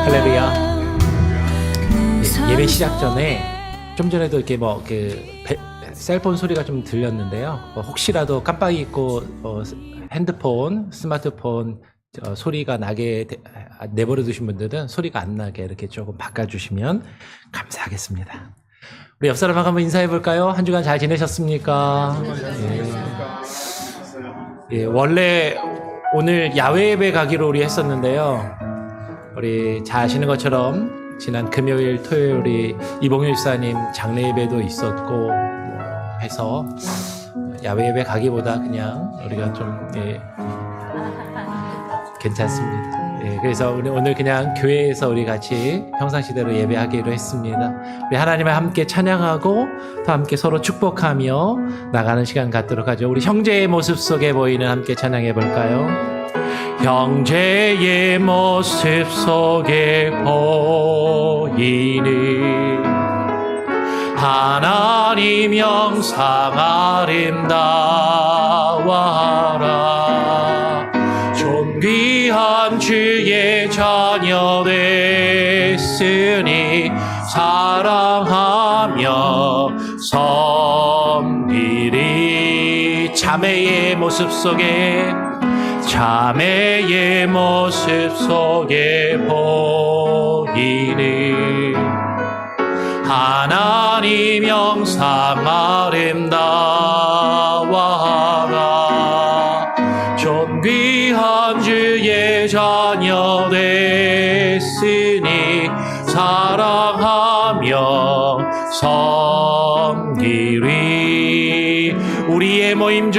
할렐루야. 예배 시작 전에 좀 전에도 이렇게 셀폰 소리가 좀 들렸는데요. 혹시라도 깜빡이 잊고 핸드폰, 스마트폰 소리가 나게 내버려 두신 분들은 소리가 안 나게 이렇게 조금 바꿔주시면 감사하겠습니다. 우리 옆 사람하고 한번 인사해 볼까요? 한 주간 잘 지내셨습니까? 예, 원래 오늘 야외 예배 가기로 우리 했었는데요. 우리 잘 아시는 것처럼 지난 금요일, 토요일 우리 이봉일 집사님 장례 예배도 있었고 해서 야외 예배 가기보다 그냥 우리가 좀 괜찮습니다. 그래서 오늘 그냥 교회에서 우리 같이 평상시대로 예배하기로 했습니다. 우리 하나님을 함께 찬양하고 또 함께 서로 축복하며 나가는 시간 갖도록 하죠. 우리 형제의 모습 속에 보이는 함께 찬양해 볼까요? 형제의 모습 속에 보이는 하나님 영상 아름다워라. 존귀한 주의 자녀 됐으니 사랑하며 섬기리. 자매의 모습 속에 보이는 하나님 영상 아름다워라. 존귀한 주의 자녀 됐으니 사랑하며 섬기리. 우리의 모임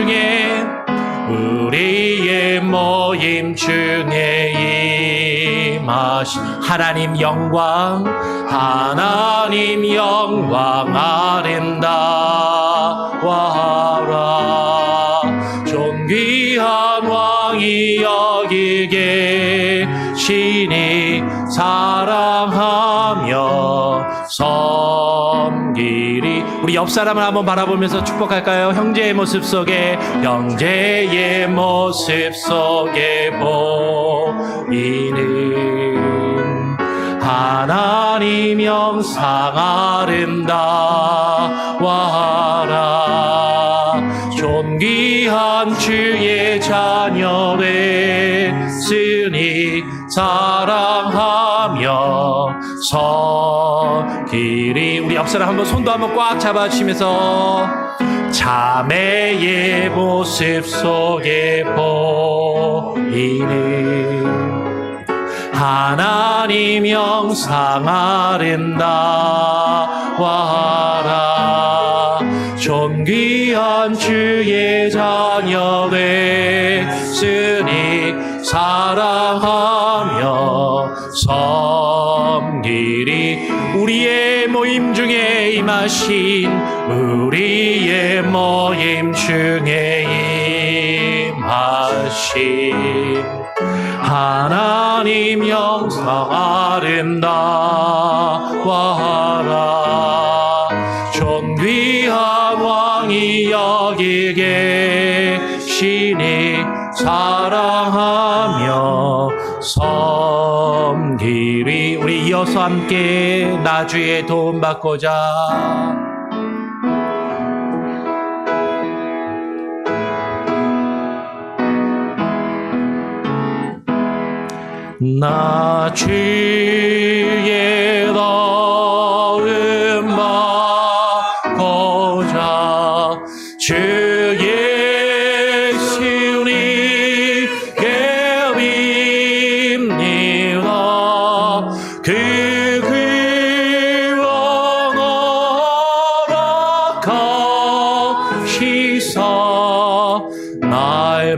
중에 임하신 하나님 영광 아름다워라. 존귀한 왕이 여기 계시니 사랑하며 섬기리. 우리 옆 사람을 한번 바라보면서 축복할까요? 형제의 모습 속에 보이는 하나님 영상 아름다워라. 존귀한 주의 자녀 됐으니 사랑하며 섬기리. 우리 옆 사람 한번 손도 한번 꽉 잡아주시면서 자매의 모습 속에 보이는 하나님 영상 아름다워라. 존귀한 주의 자녀 됐으니 사랑하며 섬기리. 우리의 모임 중에 임하신 하나님 영상 아름다워라. 존귀한 왕이 여기 계시니 사랑하며 섬기리. 우리 이어서 함께 나주의 도움 받고자 나 주의 도움 받고자 주 예수님께 빕니다. 그 구원 허락하시사 날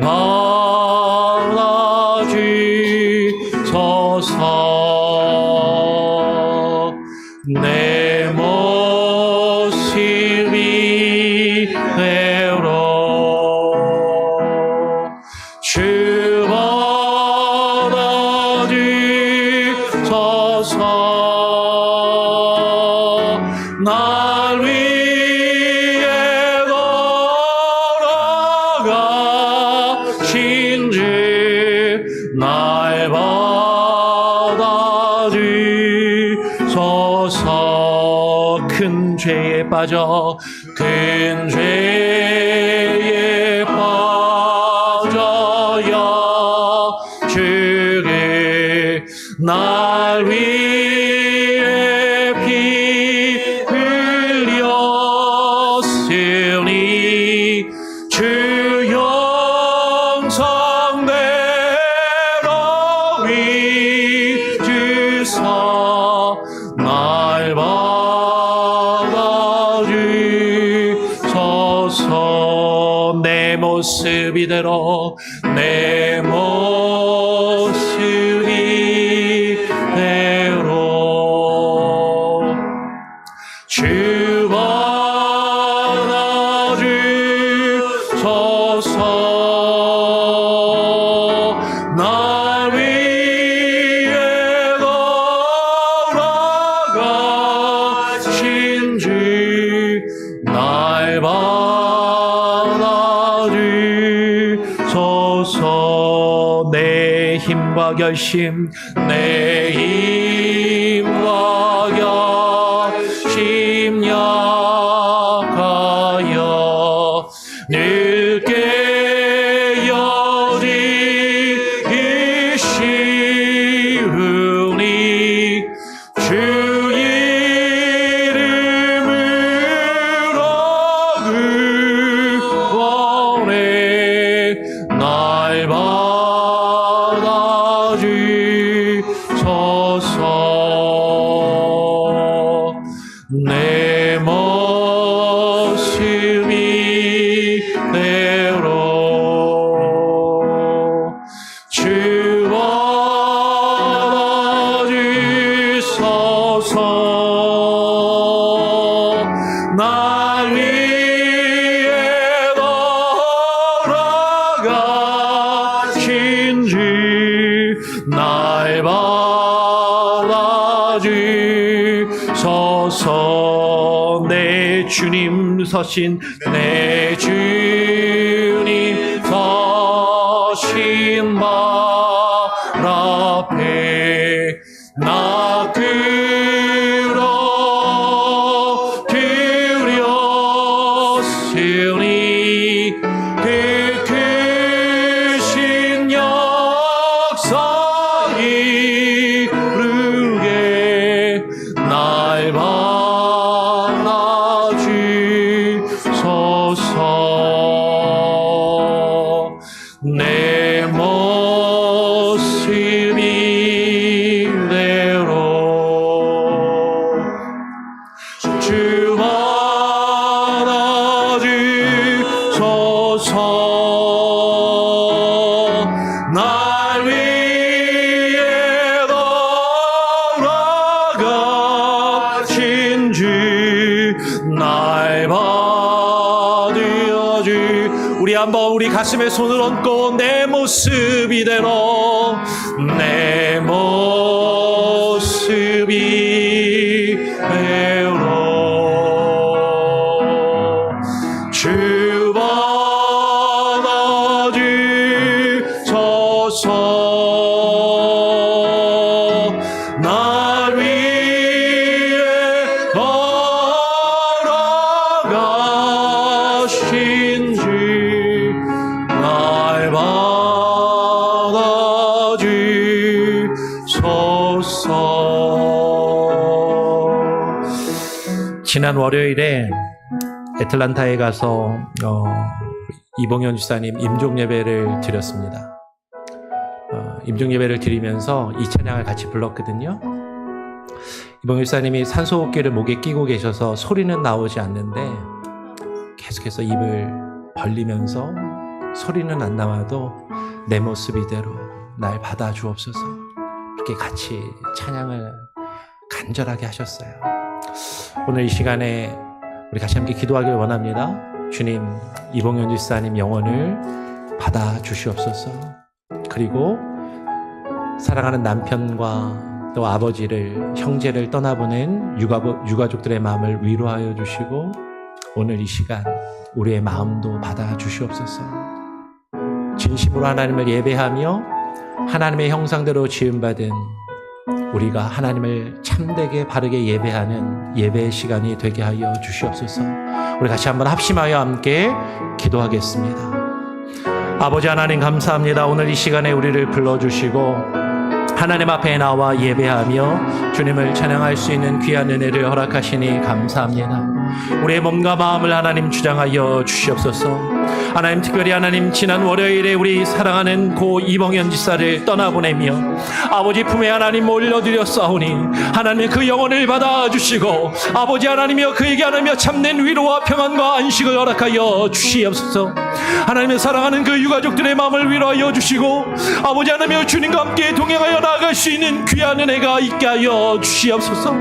내 모습이 되로 주 받아주소서. 날 받아주소서. 큰 죄에 빠져 큰 죄에 빠져야 주를 날 위해 피 흘렸으니 주 영성대로 위주사 날 받아주소서. 내 모습 이대로 내 모습 이대로 주 받아주소서. 날 위해 돌아가신 주 날 받아주소서. 내 힘과 결심 내 힘과 결심 약하여 늘 깨어지기 쉬우니 주 이름으로 구원해 날 받아주소서. 내 모습 이대로 주 받아주소서. 날 위해 돌아가신 주 날 받아주소서. 내 주님 서신 내 주님 서신 말 앞에 나 끌어들였으니 그 크신 역사 이루게 날 받아주소서. 내 모습 이대로 주 받아주소서. 날 위해 돌아가신 주 날 받아주. 우리 한번 우리 가슴에 손을 얹고 내 모습 이대로 내 모습 이대로 주 받아주소서. 날 위해 돌아가신 주 날 받아주소서. 지난 월요일에 애틀란타에 가서 이봉현 집사님 임종 예배를 드렸습니다. 임종 예배를 드리면서 이 찬양을 같이 불렀거든요. 이봉현 집사님이 산소호흡기를 목에 끼고 계셔서 소리는 나오지 않는데 계속해서 입을 벌리면서 소리는 안 나와도 내 모습 이대로 날 받아주옵소서, 이렇게 같이 찬양을 간절하게 하셨어요. 오늘 이 시간에 우리 같이 함께 기도하길 원합니다. 주님, 이봉현 집사님 영혼을 받아주시옵소서. 그리고 사랑하는 남편과 또 아버지를, 형제를 떠나보낸 유가족들의 마음을 위로하여 주시고 오늘 이 시간 우리의 마음도 받아주시옵소서. 진심으로 하나님을 예배하며 하나님의 형상대로 지음받은 우리가 하나님을 참되게 바르게 예배하는 예배의 시간이 되게 하여 주시옵소서. 우리 같이 한번 합심하여 함께 기도하겠습니다. 아버지 하나님 감사합니다. 오늘 이 시간에 우리를 불러주시고 하나님 앞에 나와 예배하며 주님을 찬양할 수 있는 귀한 은혜를 허락하시니 감사합니다. 우리의 몸과 마음을 하나님 주장하여 주시옵소서. 하나님, 특별히 하나님, 지난 월요일에 우리 사랑하는 고 이봉현 지사를 떠나보내며 아버지 품에 하나님 올려드렸사오니 하나님 그 영혼을 받아주시고 아버지 하나님이여 그에게 하나님이여 참된 위로와 평안과 안식을 허락하여 주시옵소서. 하나님의 사랑하는 그 유가족들의 마음을 위로하여 주시고 아버지 하나님이여 주님과 함께 동행하여 나아갈 수 있는 귀한 은혜가 있게 하여 주시옵소서.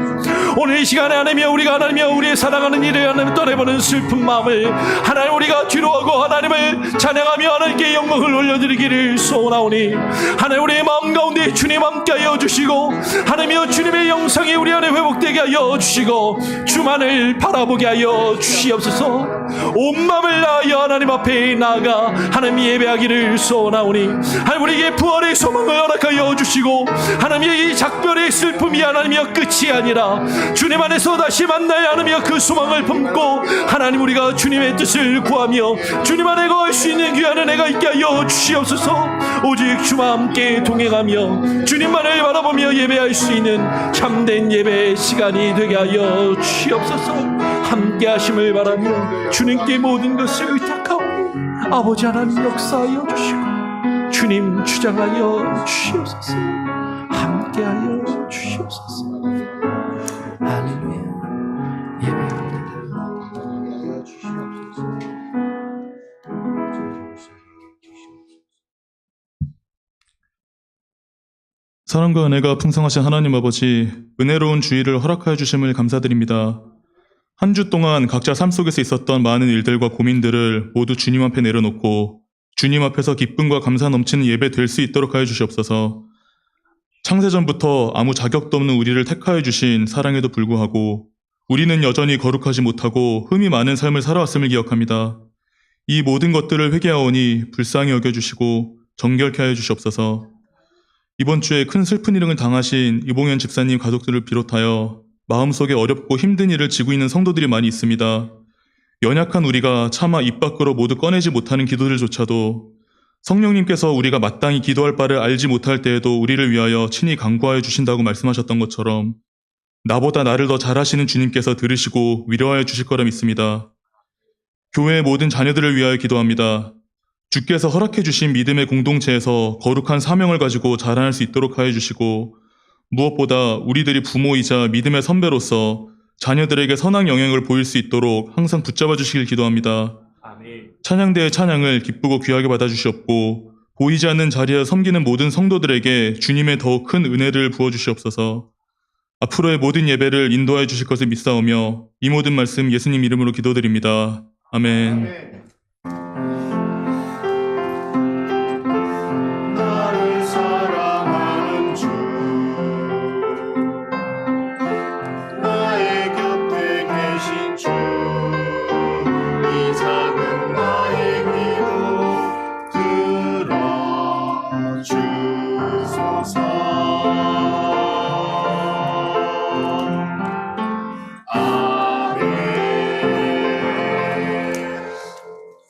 오늘 이 시간에 하나님이여 우리가 하나님이여 우리의 사랑하는 일을 하나님 떠내보는 슬픈 마음을 하나님 우리가 뒤로하고 하나님을 찬양하며 하나님께 영광을 올려드리기를 소원하오니 하나님 우리의 마음 가운데 주님 함께하여 주시고 하나님이여 주님의 영상이 우리 안에 회복되게 하여 주시고 주만을 바라보게 하여 주시옵소서. 온 마음을 다하여 하나님 앞에 나아가 하나님 예배하기를 소원하오니 하나님 우리에게 부활의 소망을 허락하여 주시고 하나님의 이 작별의 슬픔이 하나님이여 끝이 아니라 주님 안에서 다시 만나야 하나님이여 그 소망을 품고 하나님 우리가 주님의 뜻을 구하며 주님 안에 거할 수 있는 귀한 은혜가 있게 하여 주시옵소서. 오직 주와 함께 동행하며 주님만을 바라보며 예배할 수 있는 참된 예배의 시간이 되게 하여 주시옵소서. 함께 하심을 바라며 주님께 모든 것을 의탁하오니 아버지 하나님 역사하여 주시고 주님 주장하여 주시옵소서. 함께하여 주시옵소서. 할렐루야. 예배합니다. 사랑과 은혜가 풍성하신 하나님 아버지, 은혜로운 주일을 허락하여 주심을 감사드립니다. 한 주 동안 각자 삶 속에서 있었던 많은 일들과 고민들을 모두 주님 앞에 내려놓고 주님 앞에서 기쁨과 감사 넘치는 예배 될 수 있도록 하여 주시옵소서. 창세전부터 아무 자격도 없는 우리를 택하여 주신 사랑에도 불구하고 우리는 여전히 거룩하지 못하고 흠이 많은 삶을 살아왔음을 기억합니다. 이 모든 것들을 회개하오니 불쌍히 여겨주시고 정결케 하여 주시옵소서. 이번 주에 큰 슬픈 일을 당하신 이봉현 집사님 가족들을 비롯하여 마음속에 어렵고 힘든 일을 지고 있는 성도들이 많이 있습니다. 연약한 우리가 차마 입 밖으로 모두 꺼내지 못하는 기도들조차도 성령님께서 우리가 마땅히 기도할 바를 알지 못할 때에도 우리를 위하여 친히 간구하여 주신다고 말씀하셨던 것처럼 나보다 나를 더 잘하시는 주님께서 들으시고 위로하여 주실 거라 믿습니다. 교회의 모든 자녀들을 위하여 기도합니다. 주께서 허락해 주신 믿음의 공동체에서 거룩한 사명을 가지고 자라날 수 있도록 하여 주시고 무엇보다 우리들이 부모이자 믿음의 선배로서 자녀들에게 선한 영향을 보일 수 있도록 항상 붙잡아 주시길 기도합니다. 아멘. 찬양대의 찬양을 기쁘고 귀하게 받아주시옵고 보이지 않는 자리에 섬기는 모든 성도들에게 주님의 더욱 큰 은혜를 부어주시옵소서. 앞으로의 모든 예배를 인도하여 주실 것을 믿사오며 이 모든 말씀 예수님 이름으로 기도드립니다. 아멘. 아멘.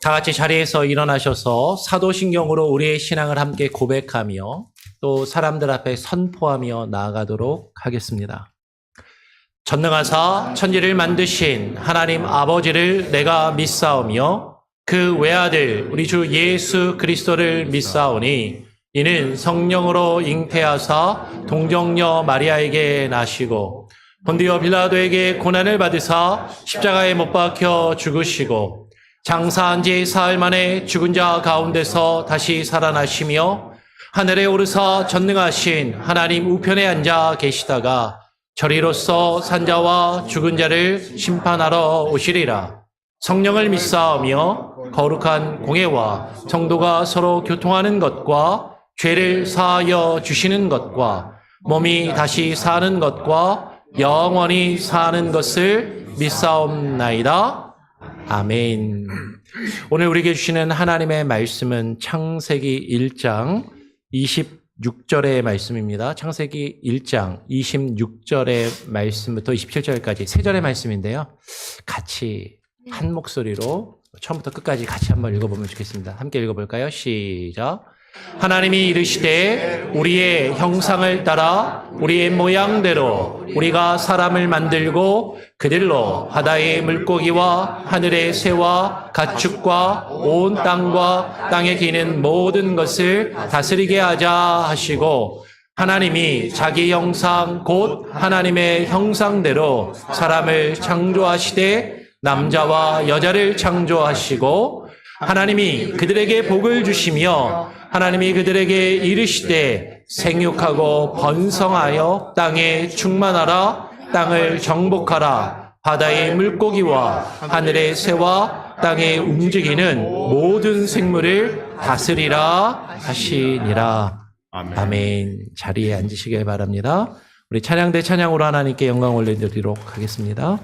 다 같이 자리에서 일어나셔서 사도신경으로 우리의 신앙을 함께 고백하며 또 사람들 앞에 선포하며 나아가도록 하겠습니다. 전능하사 천지를 만드신 하나님 아버지를 내가 믿사오며 그 외아들 우리 주 예수 그리스도를 믿사오니 이는 성령으로 잉태하사 동정녀 마리아에게 나시고 본디오 빌라도에게 고난을 받으사 십자가에 못 박혀 죽으시고 장사한 지 사흘 만에 죽은 자 가운데서 다시 살아나시며 하늘에 오르사 전능하신 하나님 우편에 앉아 계시다가 저리로서 산자와 죽은 자를 심판하러 오시리라. 성령을 믿사오며 거룩한 공예와 성도가 서로 교통하는 것과 죄를 사하여 주시는 것과 몸이 다시 사는 것과 영원히 사는 것을 믿사옵나이다. 아멘. 오늘 우리에게 주시는 하나님의 말씀은 창세기 1장 26절의 말씀입니다. 창세기 1장 26절의 말씀부터 27절까지 세 절의 말씀인데요. 같이 한 목소리로 처음부터 끝까지 같이 한번 읽어보면 좋겠습니다. 함께 읽어볼까요? 시작. 하나님이 이르시되 우리의 형상을 따라 우리의 모양대로 우리가 사람을 만들고 그들로 바다의 물고기와 하늘의 새와 가축과 온 땅과 땅에 기는 모든 것을 다스리게 하자 하시고 하나님이 자기 형상 곧 하나님의 형상대로 사람을 창조하시되 남자와 여자를 창조하시고 하나님이 그들에게 복을 주시며 하나님이 그들에게 이르시되 생육하고 번성하여 땅에 충만하라 땅을 정복하라 바다의 물고기와 하늘의 새와 땅에 움직이는 모든 생물을 다스리라 하시니라. 아멘. 자리에 앉으시길 바랍니다. 우리 찬양대 찬양으로 하나님께 영광 올려드리도록 하겠습니다.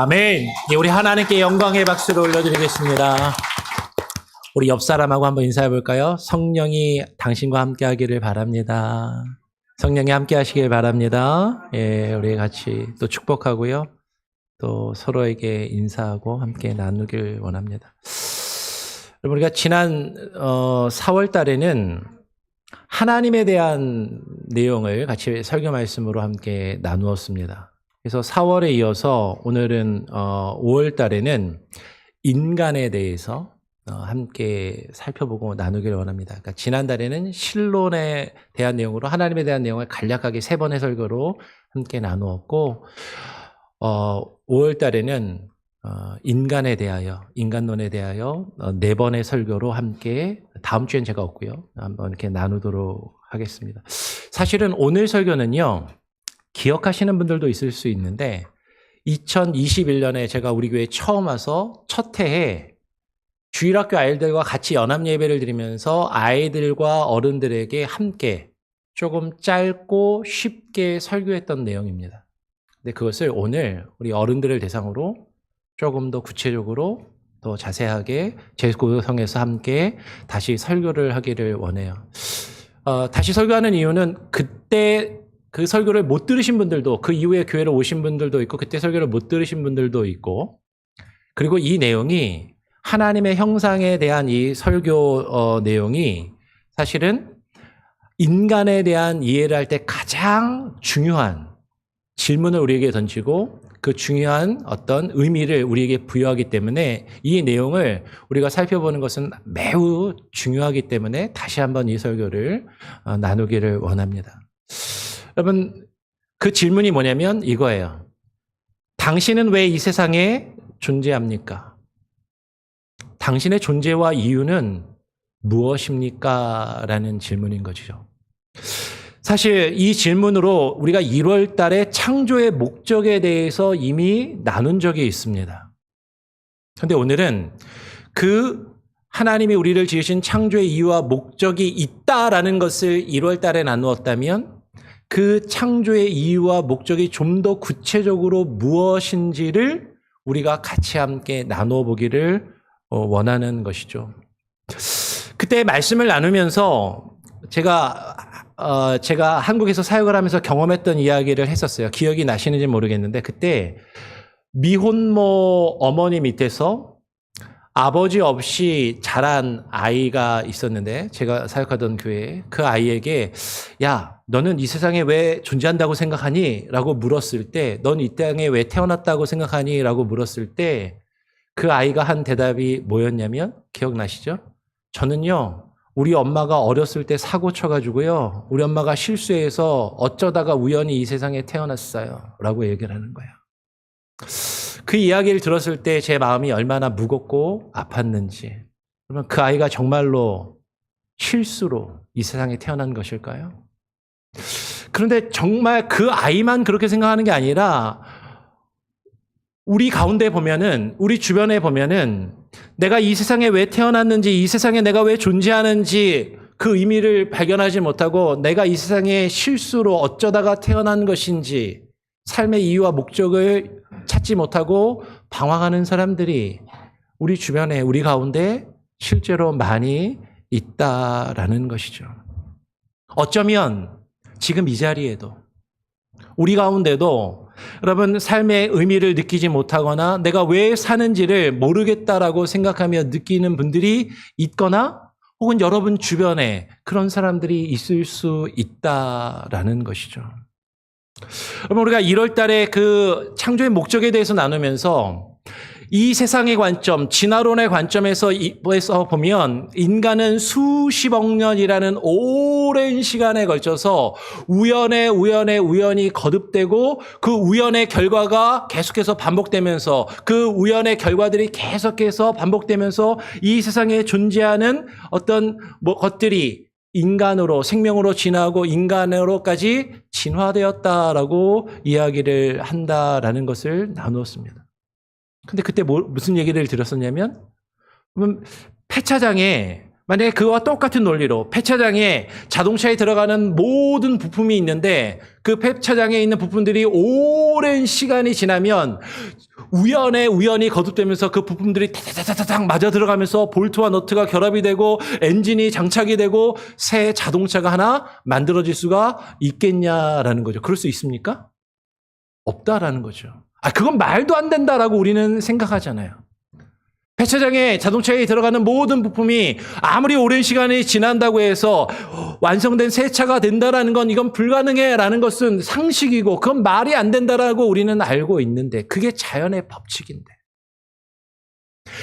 아멘. 예, 우리 하나님께 영광의 박수를 올려드리겠습니다. 우리 옆 사람하고 한번 인사해 볼까요? 성령이 당신과 함께 하기를 바랍니다. 성령이 함께 하시길 바랍니다. 예, 우리 같이 또 축복하고요. 또 서로에게 인사하고 함께 나누길 원합니다. 여러분, 우리가 지난 4월 달에는 하나님에 대한 내용을 같이 설교 말씀으로 함께 나누었습니다. 그래서 4월에 이어서 오늘은 5월 달에는 인간에 대해서 함께 살펴보고 나누길 원합니다. 그러니까 지난달에는 신론에 대한 내용으로 하나님에 대한 내용을 간략하게 3번의 설교로 함께 나누었고 5월 달에는 인간에 대하여, 인간론에 대하여 4번의 설교로 함께, 다음 주엔 제가 없고요, 한번 이렇게 나누도록 하겠습니다. 사실은 오늘 설교는요, 기억하시는 분들도 있을 수 있는데 2021년에 제가 우리 교회에 처음 와서 첫 해에 주일학교 아이들과 같이 연합예배를 드리면서 아이들과 어른들에게 함께 조금 짧고 쉽게 설교했던 내용입니다. 근데 그것을 오늘 우리 어른들을 대상으로 조금 더 구체적으로 더 자세하게 제구성에서 함께 다시 설교를 하기를 원해요. 다시 설교하는 이유는 그때 그 설교를 못 들으신 분들도, 그 이후에 교회로 오신 분들도 있고 그때 설교를 못 들으신 분들도 있고, 그리고 이 내용이 하나님의 형상에 대한 이 설교 내용이 사실은 인간에 대한 이해를 할 때 가장 중요한 질문을 우리에게 던지고 그 중요한 어떤 의미를 우리에게 부여하기 때문에 이 내용을 우리가 살펴보는 것은 매우 중요하기 때문에 다시 한번 이 설교를 나누기를 원합니다. 여러분, 그 질문이 뭐냐면 이거예요. 당신은 왜 이 세상에 존재합니까? 당신의 존재와 이유는 무엇입니까? 라는 질문인 것이죠. 사실 이 질문으로 우리가 1월 달에 창조의 목적에 대해서 이미 나눈 적이 있습니다. 그런데 오늘은 그 하나님이 우리를 지으신 창조의 이유와 목적이 있다라는 것을 1월 달에 나누었다면 그 창조의 이유와 목적이 좀 더 구체적으로 무엇인지를 우리가 같이 함께 나눠 보기를 원하는 것이죠. 그때 말씀을 나누면서 제가 한국에서 사역을 하면서 경험했던 이야기를 했었어요. 기억이 나시는지 모르겠는데 그때 미혼모 어머니 밑에서 아버지 없이 자란 아이가 있었는데 제가 사역하던 교회에 그 아이에게 야, 너는 이 세상에 왜 존재한다고 생각하니? 라고 물었을 때, 넌 이 땅에 왜 태어났다고 생각하니? 라고 물었을 때 그 아이가 한 대답이 뭐였냐면, 기억나시죠? 저는요, 우리 엄마가 어렸을 때 사고 쳐가지고요, 우리 엄마가 실수해서 어쩌다가 우연히 이 세상에 태어났어요. 라고 얘기를 하는 거예요. 그 이야기를 들었을 때 제 마음이 얼마나 무겁고 아팠는지. 그러면 그 아이가 정말로 실수로 이 세상에 태어난 것일까요? 그런데 정말 그 아이만 그렇게 생각하는 게 아니라 우리 가운데 보면은, 우리 주변에 보면은 내가 이 세상에 왜 태어났는지, 이 세상에 내가 왜 존재하는지 그 의미를 발견하지 못하고 내가 이 세상에 실수로 어쩌다가 태어난 것인지 삶의 이유와 목적을 찾지 못하고 방황하는 사람들이 우리 주변에, 우리 가운데 실제로 많이 있다라는 것이죠. 어쩌면 지금 이 자리에도 우리 가운데도 여러분 삶의 의미를 느끼지 못하거나 내가 왜 사는지를 모르겠다라고 생각하며 느끼는 분들이 있거나 혹은 여러분 주변에 그런 사람들이 있을 수 있다라는 것이죠. 여러분, 우리가 1월 달에 그 창조의 목적에 대해서 나누면서 이 세상의 관점, 진화론의 관점에서 보면 인간은 수십억 년이라는 오랜 시간에 걸쳐서 우연히 거듭되고 그 우연의 결과가 계속해서 반복되면서 그 우연의 결과들이 계속해서 반복되면서 이 세상에 존재하는 어떤 것들이 인간으로, 생명으로 진화하고 인간으로까지 진화되었다라고 이야기를 한다라는 것을 나누었습니다. 근데 그때 무슨 얘기를 들었었냐면, 폐차장에, 만약에 그와 똑같은 논리로 폐차장에 자동차에 들어가는 모든 부품이 있는데 그 폐차장에 있는 부품들이 오랜 시간이 지나면 우연히 거듭되면서 그 부품들이 타타타타닥 맞아 들어가면서 볼트와 너트가 결합이 되고 엔진이 장착이 되고 새 자동차가 하나 만들어질 수가 있겠냐라는 거죠. 그럴 수 있습니까? 없다라는 거죠. 그건 말도 안 된다라고 우리는 생각하잖아요. 배차장에 자동차에 들어가는 모든 부품이 아무리 오랜 시간이 지난다고 해서 완성된 새 차가 된다라는 건 이건 불가능해라는 것은 상식이고 그건 말이 안 된다라고 우리는 알고 있는데 그게 자연의 법칙인데.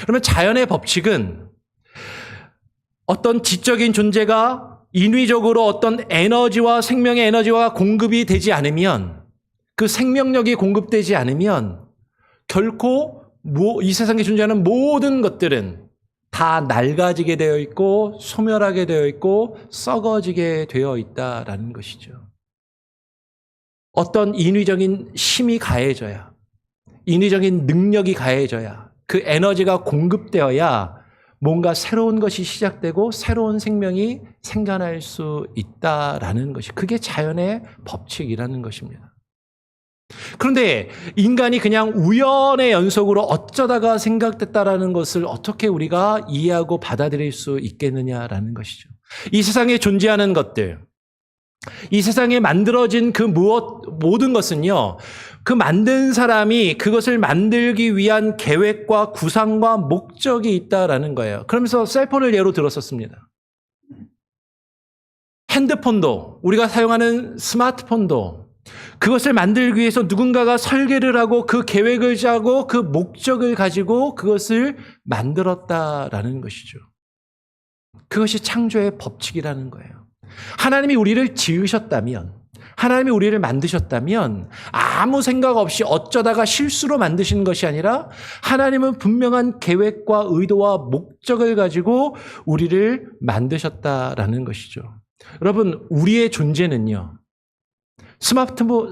그러면 자연의 법칙은 어떤 지적인 존재가 인위적으로 어떤 에너지와 생명의 에너지와 공급이 되지 않으면 그 생명력이 공급되지 않으면 결코 이 세상에 존재하는 모든 것들은 다 낡아지게 되어 있고 소멸하게 되어 있고 썩어지게 되어 있다라는 것이죠. 어떤 인위적인 힘이 가해져야, 인위적인 능력이 가해져야, 그 에너지가 공급되어야 뭔가 새로운 것이 시작되고 새로운 생명이 생겨날 수 있다라는 것이, 그게 자연의 법칙이라는 것입니다. 그런데 인간이 그냥 우연의 연속으로 어쩌다가 생각됐다라는 것을 어떻게 우리가 이해하고 받아들일 수 있겠느냐라는 것이죠. 이 세상에 존재하는 것들, 이 세상에 만들어진 그 모든 것은요, 그 만든 사람이 그것을 만들기 위한 계획과 구상과 목적이 있다라는 거예요. 그러면서 셀폰을 예로 들었었습니다. 핸드폰도, 우리가 사용하는 스마트폰도 그것을 만들기 위해서 누군가가 설계를 하고 그 계획을 짜고 그 목적을 가지고 그것을 만들었다라는 것이죠. 그것이 창조의 법칙이라는 거예요. 하나님이 우리를 지으셨다면, 하나님이 우리를 만드셨다면 아무 생각 없이 어쩌다가 실수로 만드신 것이 아니라 하나님은 분명한 계획과 의도와 목적을 가지고 우리를 만드셨다라는 것이죠. 여러분, 우리의 존재는요,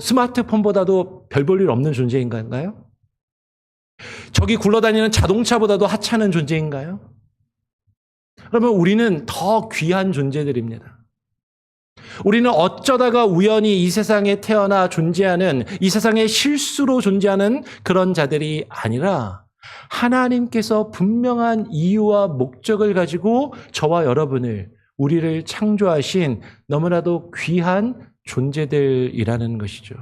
스마트폰보다도 별 볼 일 없는 존재인가요? 저기 굴러다니는 자동차보다도 하찮은 존재인가요? 그러면 우리는 더 귀한 존재들입니다. 우리는 어쩌다가 우연히 이 세상에 태어나 존재하는, 이 세상에 실수로 존재하는 그런 자들이 아니라 하나님께서 분명한 이유와 목적을 가지고 저와 여러분을, 우리를 창조하신 너무나도 귀한 존재들이라는 것이죠.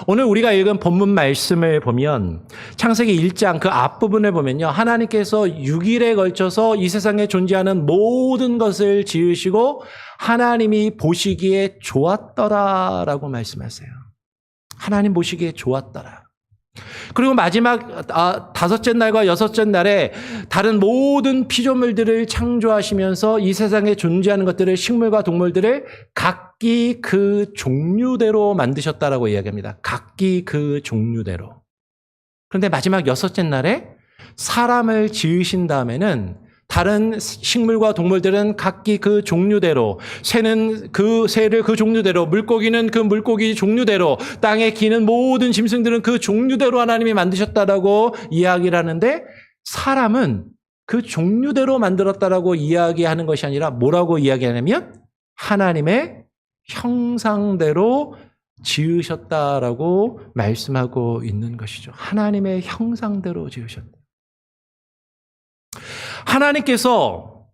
오늘 우리가 읽은 본문 말씀을 보면 창세기 1장 그 앞부분을 보면요, 하나님께서 6일에 걸쳐서 이 세상에 존재하는 모든 것을 지으시고 하나님이 보시기에 좋았더라라고 말씀하세요. 하나님 보시기에 좋았더라. 그리고 마지막 다섯째 날과 여섯째 날에 다른 모든 피조물들을 창조하시면서 이 세상에 존재하는 것들을, 식물과 동물들을 각기 그 종류대로 만드셨다라고 이야기합니다. 각기 그 종류대로. 그런데 마지막 여섯째 날에 사람을 지으신 다음에는 다른 식물과 동물들은 각기 그 종류대로, 새는 그 새를 그 종류대로, 물고기는 그 물고기 종류대로, 땅에 기는 모든 짐승들은 그 종류대로 하나님이 만드셨다라고 이야기를 하는데, 사람은 그 종류대로 만들었다라고 이야기하는 것이 아니라 뭐라고 이야기하냐면 하나님의 형상대로 지으셨다라고 말씀하고 있는 것이죠. 하나님의 형상대로 지으셨다. 하나님께서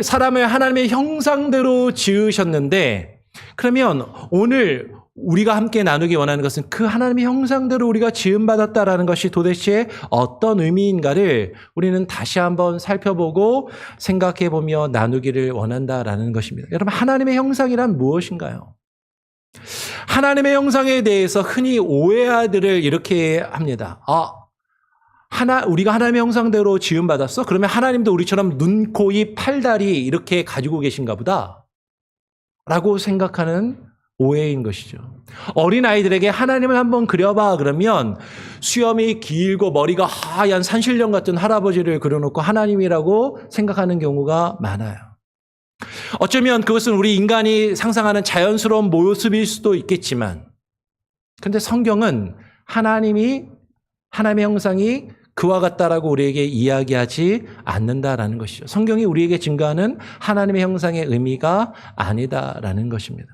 사람을 하나님의 형상대로 지으셨는데, 그러면 오늘 우리가 함께 나누기 원하는 것은 그 하나님의 형상대로 우리가 지음받았다라는 것이 도대체 어떤 의미인가를 우리는 다시 한번 살펴보고 생각해보며 나누기를 원한다라는 것입니다. 여러분, 하나님의 형상이란 무엇인가요? 하나님의 형상에 대해서 흔히 오해들을 이렇게 합니다. 우리가 하나님의 형상대로 지음받았어? 그러면 하나님도 우리처럼 눈, 코, 입, 팔, 다리 이렇게 가지고 계신가 보다 라고 생각하는 오해인 것이죠. 어린아이들에게 하나님을 한번 그려봐 그러면 수염이 길고 머리가 하얀 산신령 같은 할아버지를 그려놓고 하나님이라고 생각하는 경우가 많아요. 어쩌면 그것은 우리 인간이 상상하는 자연스러운 모습일 수도 있겠지만, 그런데 성경은 하나님의 형상이 그와 같다라고 우리에게 이야기하지 않는다라는 것이죠. 성경이 우리에게 증거하는 하나님의 형상의 의미가 아니다라는 것입니다.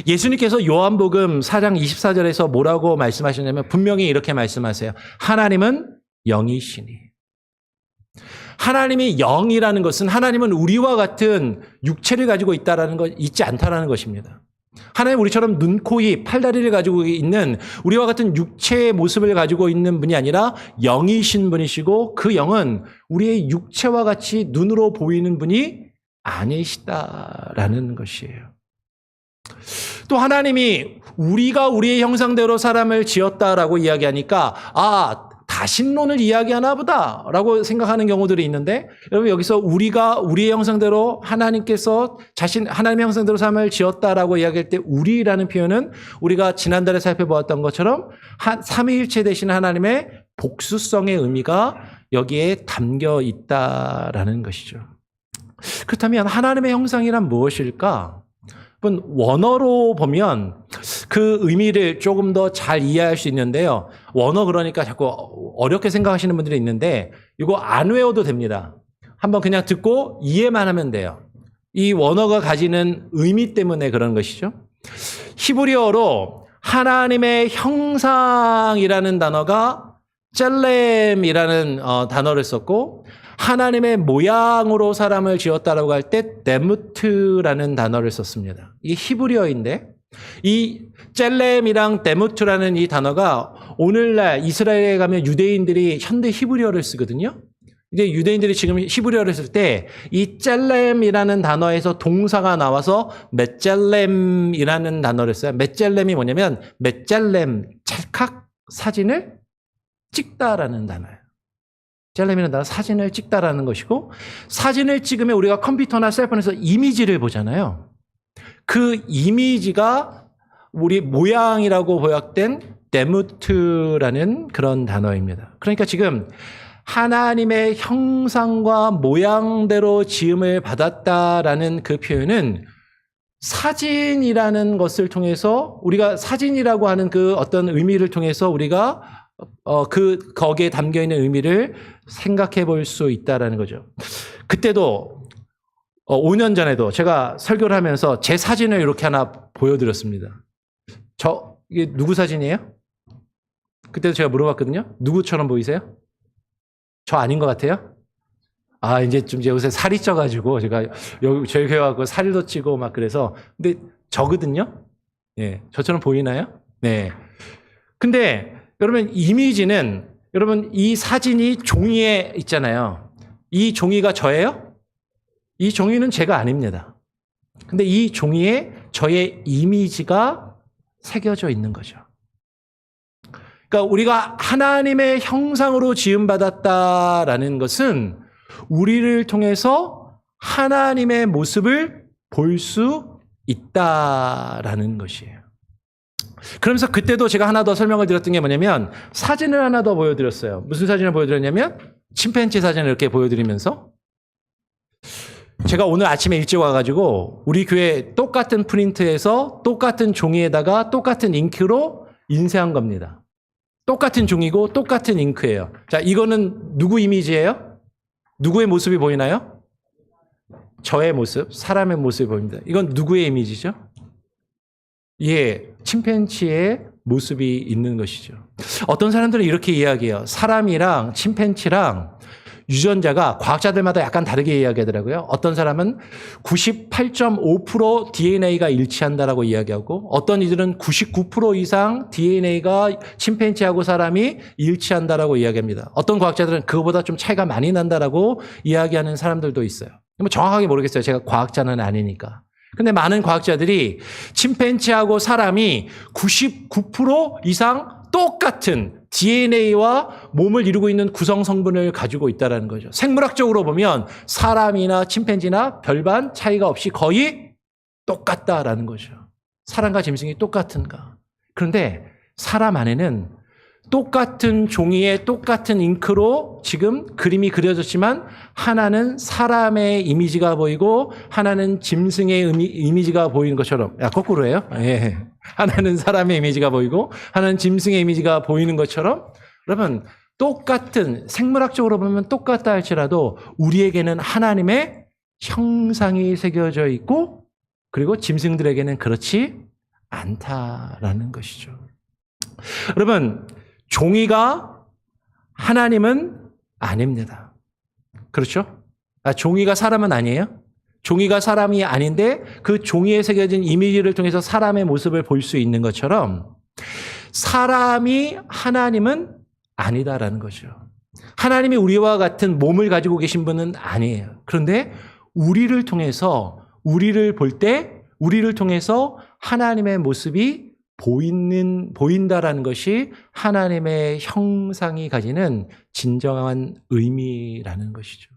예수님께서 요한복음 4장 24절에서 뭐라고 말씀하셨냐면 분명히 이렇게 말씀하세요. 하나님은 영이시니. 하나님이 영이라는 것은 하나님은 우리와 같은 육체를 가지고 있지 않다라는 것입니다. 하나님 우리처럼 눈, 코, 입, 팔다리를 가지고 있는 우리와 같은 육체의 모습을 가지고 있는 분이 아니라 영이신 분이시고 그 영은 우리의 육체와 같이 눈으로 보이는 분이 아니시다라는 것이에요. 또 하나님이 우리가 우리의 형상대로 사람을 지었다라고 이야기하니까 다신론을 이야기하나 보다라고 생각하는 경우들이 있는데 여러분 여기서 우리가 우리의 형상대로 하나님께서 하나님의 형상대로 사람을 지었다라고 이야기할 때 우리라는 표현은 우리가 지난달에 살펴보았던 것처럼 삼위일체 되신 하나님의 복수성의 의미가 여기에 담겨 있다라는 것이죠. 그렇다면 하나님의 형상이란 무엇일까? 원어로 보면 그 의미를 조금 더 잘 이해할 수 있는데요. 원어 그러니까 자꾸 어렵게 생각하시는 분들이 있는데 이거 안 외워도 됩니다. 한번 그냥 듣고 이해만 하면 돼요. 이 원어가 가지는 의미 때문에 그런 것이죠. 히브리어로 하나님의 형상이라는 단어가 젤렘이라는 단어를 썼고 하나님의 모양으로 사람을 지었다라고 할 때 데무트라는 단어를 썼습니다. 이게 히브리어인데 이 젤렘이랑 데무트라는 이 단어가 오늘날 이스라엘에 가면 유대인들이 현대 히브리어를 쓰거든요. 이제 유대인들이 지금 히브리어를 쓸 때 이 젤렘이라는 단어에서 동사가 나와서 메젤렘이라는 단어를 써요. 메젤렘이 뭐냐면 메젤렘 찰칵 사진을 찍다라는 단어예요. 젤렘이라는 단어 사진을 찍다라는 것이고 사진을 찍으면 우리가 컴퓨터나 셀폰에서 이미지를 보잖아요. 그 이미지가 우리 모양이라고 보약된 데무트라는 그런 단어입니다. 그러니까 지금 하나님의 형상과 모양대로 지음을 받았다라는 그 표현은 사진이라는 것을 통해서 우리가 사진이라고 하는 그 어떤 의미를 통해서 우리가 거기에 담겨 있는 의미를 생각해 볼 수 있다라는 거죠. 그때도 5년 전에도 제가 설교를 하면서 제 사진을 이렇게 하나 보여드렸습니다. 이게 누구 사진이에요? 그때도 제가 물어봤거든요. 누구처럼 보이세요? 저 아닌 것 같아요? 이제 좀 요새 살이 쪄가지고 제가 여기 저희 교회 와서 살도 찌고 막 그래서 근데 저거든요. 예, 저처럼 보이나요? 네. 근데 여러분 이미지는 여러분 이 사진이 종이에 있잖아요. 이 종이가 저예요? 이 종이는 제가 아닙니다. 근데 이 종이에 저의 이미지가 새겨져 있는 거죠. 그러니까 우리가 하나님의 형상으로 지음받았다라는 것은 우리를 통해서 하나님의 모습을 볼 수 있다라는 것이에요. 그러면서 그때도 제가 하나 더 설명을 드렸던 게 뭐냐면 사진을 하나 더 보여드렸어요. 무슨 사진을 보여드렸냐면 침팬지 사진을 이렇게 보여드리면서 제가 오늘 아침에 일찍 와가지고 우리 교회 똑같은 프린트에서 똑같은 종이에다가 똑같은 잉크로 인쇄한 겁니다. 똑같은 종이고 똑같은 잉크예요. 자, 이거는 누구 이미지예요? 누구의 모습이 보이나요? 저의 모습, 사람의 모습이 보입니다. 이건 누구의 이미지죠? 예, 침팬지의 모습이 있는 것이죠. 어떤 사람들은 이렇게 이야기해요. 사람이랑 침팬지랑 유전자가 과학자들마다 약간 다르게 이야기하더라고요. 어떤 사람은 98.5% DNA가 일치한다라고 이야기하고 어떤 이들은 99% 이상 DNA가 침팬지하고 사람이 일치한다라고 이야기합니다. 어떤 과학자들은 그거보다 좀 차이가 많이 난다라고 이야기하는 사람들도 있어요. 뭐 정확하게 모르겠어요. 제가 과학자는 아니니까. 근데 많은 과학자들이 침팬지하고 사람이 99% 이상 똑같은 DNA와 몸을 이루고 있는 구성 성분을 가지고 있다는 거죠. 생물학적으로 보면 사람이나 침팬지나 별반 차이가 없이 거의 똑같다라는 거죠. 사람과 짐승이 똑같은가. 그런데 사람 안에는 똑같은 종이에 똑같은 잉크로 지금 그림이 그려졌지만 하나는 사람의 이미지가 보이고 하나는 짐승의 이미지가 보이는 것처럼 거꾸로예요. 예. 하나는 사람의 이미지가 보이고 하나는 짐승의 이미지가 보이는 것처럼 여러분 똑같은 생물학적으로 보면 똑같다 할지라도 우리에게는 하나님의 형상이 새겨져 있고 그리고 짐승들에게는 그렇지 않다라는 것이죠. 여러분, 종이가 하나님은 아닙니다. 그렇죠? 종이가 사람은 아니에요? 종이가 사람이 아닌데 그 종이에 새겨진 이미지를 통해서 사람의 모습을 볼 수 있는 것처럼 사람이 하나님은 아니다라는 거죠. 하나님이 우리와 같은 몸을 가지고 계신 분은 아니에요. 그런데 우리를 통해서 우리를 볼 때 우리를 통해서 하나님의 모습이 보인다라는 것이 하나님의 형상이 가지는 진정한 의미라는 것이죠.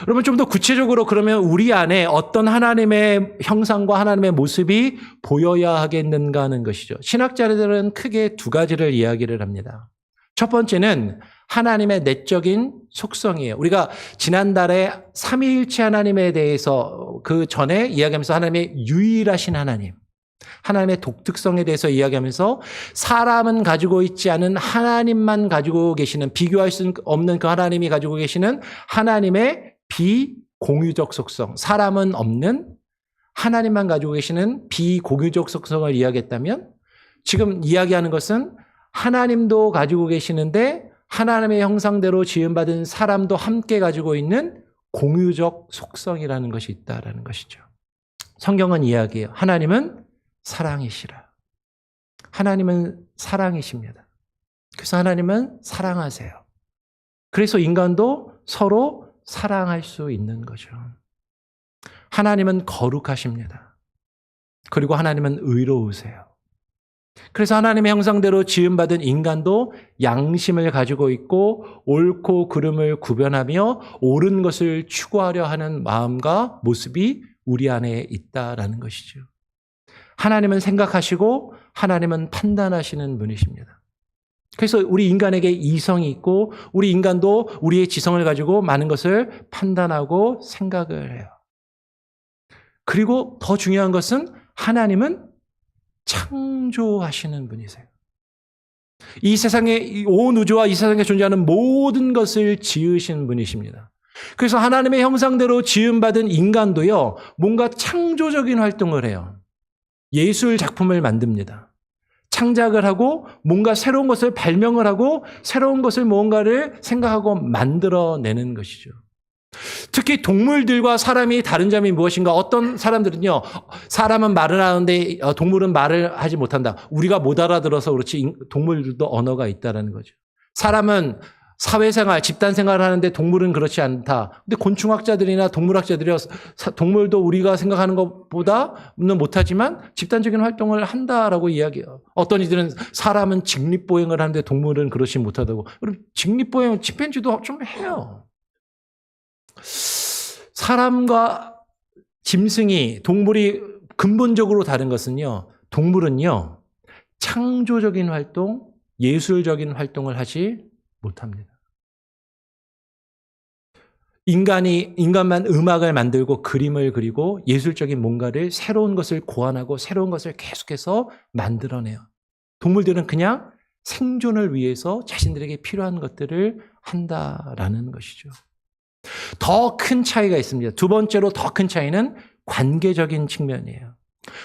여러분, 좀 더 구체적으로 그러면 우리 안에 어떤 하나님의 형상과 하나님의 모습이 보여야 하겠는가 하는 것이죠. 신학자들은 크게 두 가지를 이야기를 합니다. 첫 번째는 하나님의 내적인 속성이에요. 우리가 지난달에 삼위일체 하나님에 대해서 그 전에 이야기하면서 하나님의 유일하신 하나님, 하나님의 독특성에 대해서 이야기하면서 사람은 가지고 있지 않은 하나님만 가지고 계시는, 비교할 수 없는 그 하나님이 가지고 계시는 하나님의 비공유적 속성, 사람은 없는 하나님만 가지고 계시는 비공유적 속성을 이야기했다면, 지금 이야기하는 것은 하나님도 가지고 계시는데 하나님의 형상대로 지음받은 사람도 함께 가지고 있는 공유적 속성이라는 것이 있다라는 것이죠. 성경은 이야기해요. 하나님은 사랑이시라. 하나님은 사랑이십니다. 그래서 하나님은 사랑하세요. 그래서 인간도 서로 사랑할 수 있는 거죠. 하나님은 거룩하십니다. 그리고 하나님은 의로우세요. 그래서 하나님의 형상대로 지음받은 인간도 양심을 가지고 있고 옳고 그름을 구별하며 옳은 것을 추구하려 하는 마음과 모습이 우리 안에 있다라는 것이죠. 하나님은 생각하시고 하나님은 판단하시는 분이십니다. 그래서 우리 인간에게 이성이 있고 우리 인간도 우리의 지성을 가지고 많은 것을 판단하고 생각을 해요. 그리고 더 중요한 것은 하나님은 창조하시는 분이세요. 이 세상에, 온 우주와 이 세상에 존재하는 모든 것을 지으신 분이십니다. 그래서 하나님의 형상대로 지음받은 인간도요, 뭔가 창조적인 활동을 해요. 예술 작품을 만듭니다. 창작을 하고 뭔가 새로운 것을 발명을 하고 새로운 것을 무언가를 생각하고 만들어내는 것이죠. 특히 동물들과 사람이 다른 점이 무엇인가? 어떤 사람들은요, 사람은 말을 하는데 동물은 말을 하지 못한다. 우리가 못 알아들어서 그렇지 동물들도 언어가 있다는 거죠. 사람은 사회생활, 집단생활을 하는데 동물은 그렇지 않다. 근데 곤충학자들이나 동물학자들이 동물도 우리가 생각하는 것보다는 못하지만 집단적인 활동을 한다라고 이야기해요. 어떤 이들은 사람은 직립보행을 하는데 동물은 그렇지 못하다고. 직립보행, 침팬지도 좀 해요. 사람과 짐승이, 동물이 근본적으로 다른 것은요, 동물은요, 창조적인 활동, 예술적인 활동을 하지 못합니다. 인간만 음악을 만들고 그림을 그리고 예술적인 뭔가를, 새로운 것을 고안하고 새로운 것을 계속해서 만들어내요. 동물들은 그냥 생존을 위해서 자신들에게 필요한 것들을 한다라는 것이죠. 더 큰 차이가 있습니다. 두 번째로 더 큰 차이는 관계적인 측면이에요.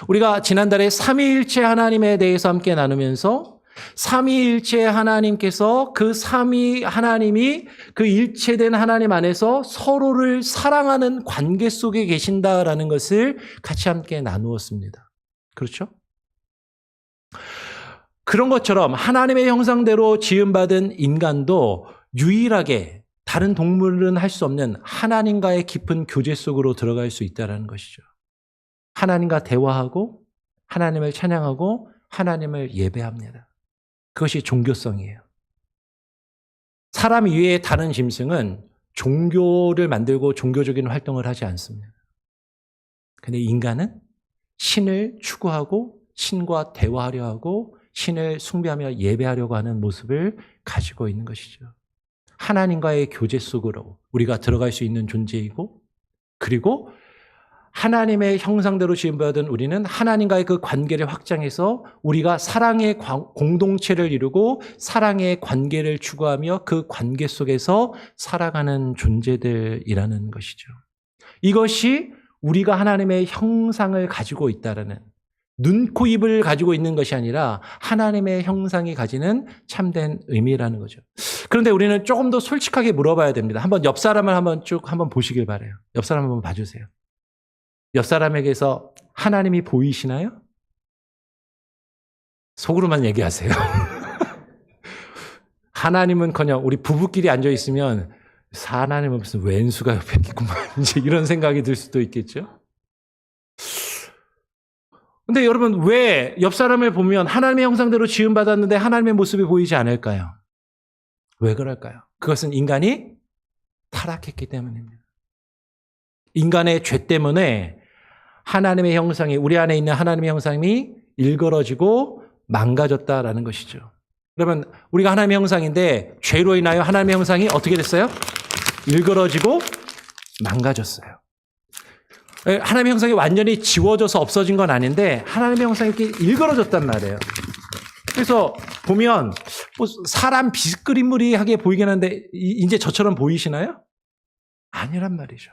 우리가 지난달에 삼위일체 하나님에 대해서 함께 나누면서 삼위일체 하나님께서 그 삼위 하나님이 그 일체된 하나님 안에서 서로를 사랑하는 관계 속에 계신다라는 것을 같이 함께 나누었습니다. 그렇죠? 그런 것처럼 하나님의 형상대로 지음받은 인간도 유일하게 다른 동물은 할 수 없는 하나님과의 깊은 교제 속으로 들어갈 수 있다는 것이죠. 하나님과 대화하고 하나님을 찬양하고 하나님을 예배합니다. 그것이 종교성이에요. 사람 이외의 다른 짐승은 종교를 만들고 종교적인 활동을 하지 않습니다. 근데 인간은 신을 추구하고 신과 대화하려 하고 신을 숭배하며 예배하려고 하는 모습을 가지고 있는 것이죠. 하나님과의 교제 속으로 우리가 들어갈 수 있는 존재이고, 그리고 하나님의 형상대로 지음받은 우리는 하나님과의 그 관계를 확장해서 우리가 사랑의 공동체를 이루고 사랑의 관계를 추구하며 그 관계 속에서 살아가는 존재들이라는 것이죠. 이것이 우리가 하나님의 형상을 가지고 있다라는, 눈, 코, 입을 가지고 있는 것이 아니라 하나님의 형상이 가지는 참된 의미라는 거죠. 그런데 우리는 조금 더 솔직하게 물어봐야 됩니다. 한번 옆 사람을 한번 쭉 한번 보시길 바라요. 옆 사람 한번 봐주세요. 옆 사람에게서 하나님이 보이시나요? 속으로만 얘기하세요. 하나님은커녕 우리 부부끼리 앉아 있으면 하나님은 무슨 왼수가 옆에 있구만 이제 이런 생각이 들 수도 있겠죠. 근데 여러분 왜 옆 사람을 보면 하나님의 형상대로 지음받았는데 하나님의 모습이 보이지 않을까요? 왜 그럴까요? 그것은 인간이 타락했기 때문입니다. 인간의 죄 때문에 하나님의 형상이 우리 안에 있는 하나님의 형상이 일그러지고 망가졌다라는 것이죠. 그러면 우리가 하나님의 형상인데 죄로 인하여 하나님의 형상이 어떻게 됐어요? 일그러지고 망가졌어요. 하나님의 형상이 완전히 지워져서 없어진 건 아닌데 하나님의 형상이 이렇게 일그러졌단 말이에요. 그래서 보면 뭐 사람 비스그리무리하게 보이긴 한데 이제 저처럼 보이시나요? 아니란 말이죠.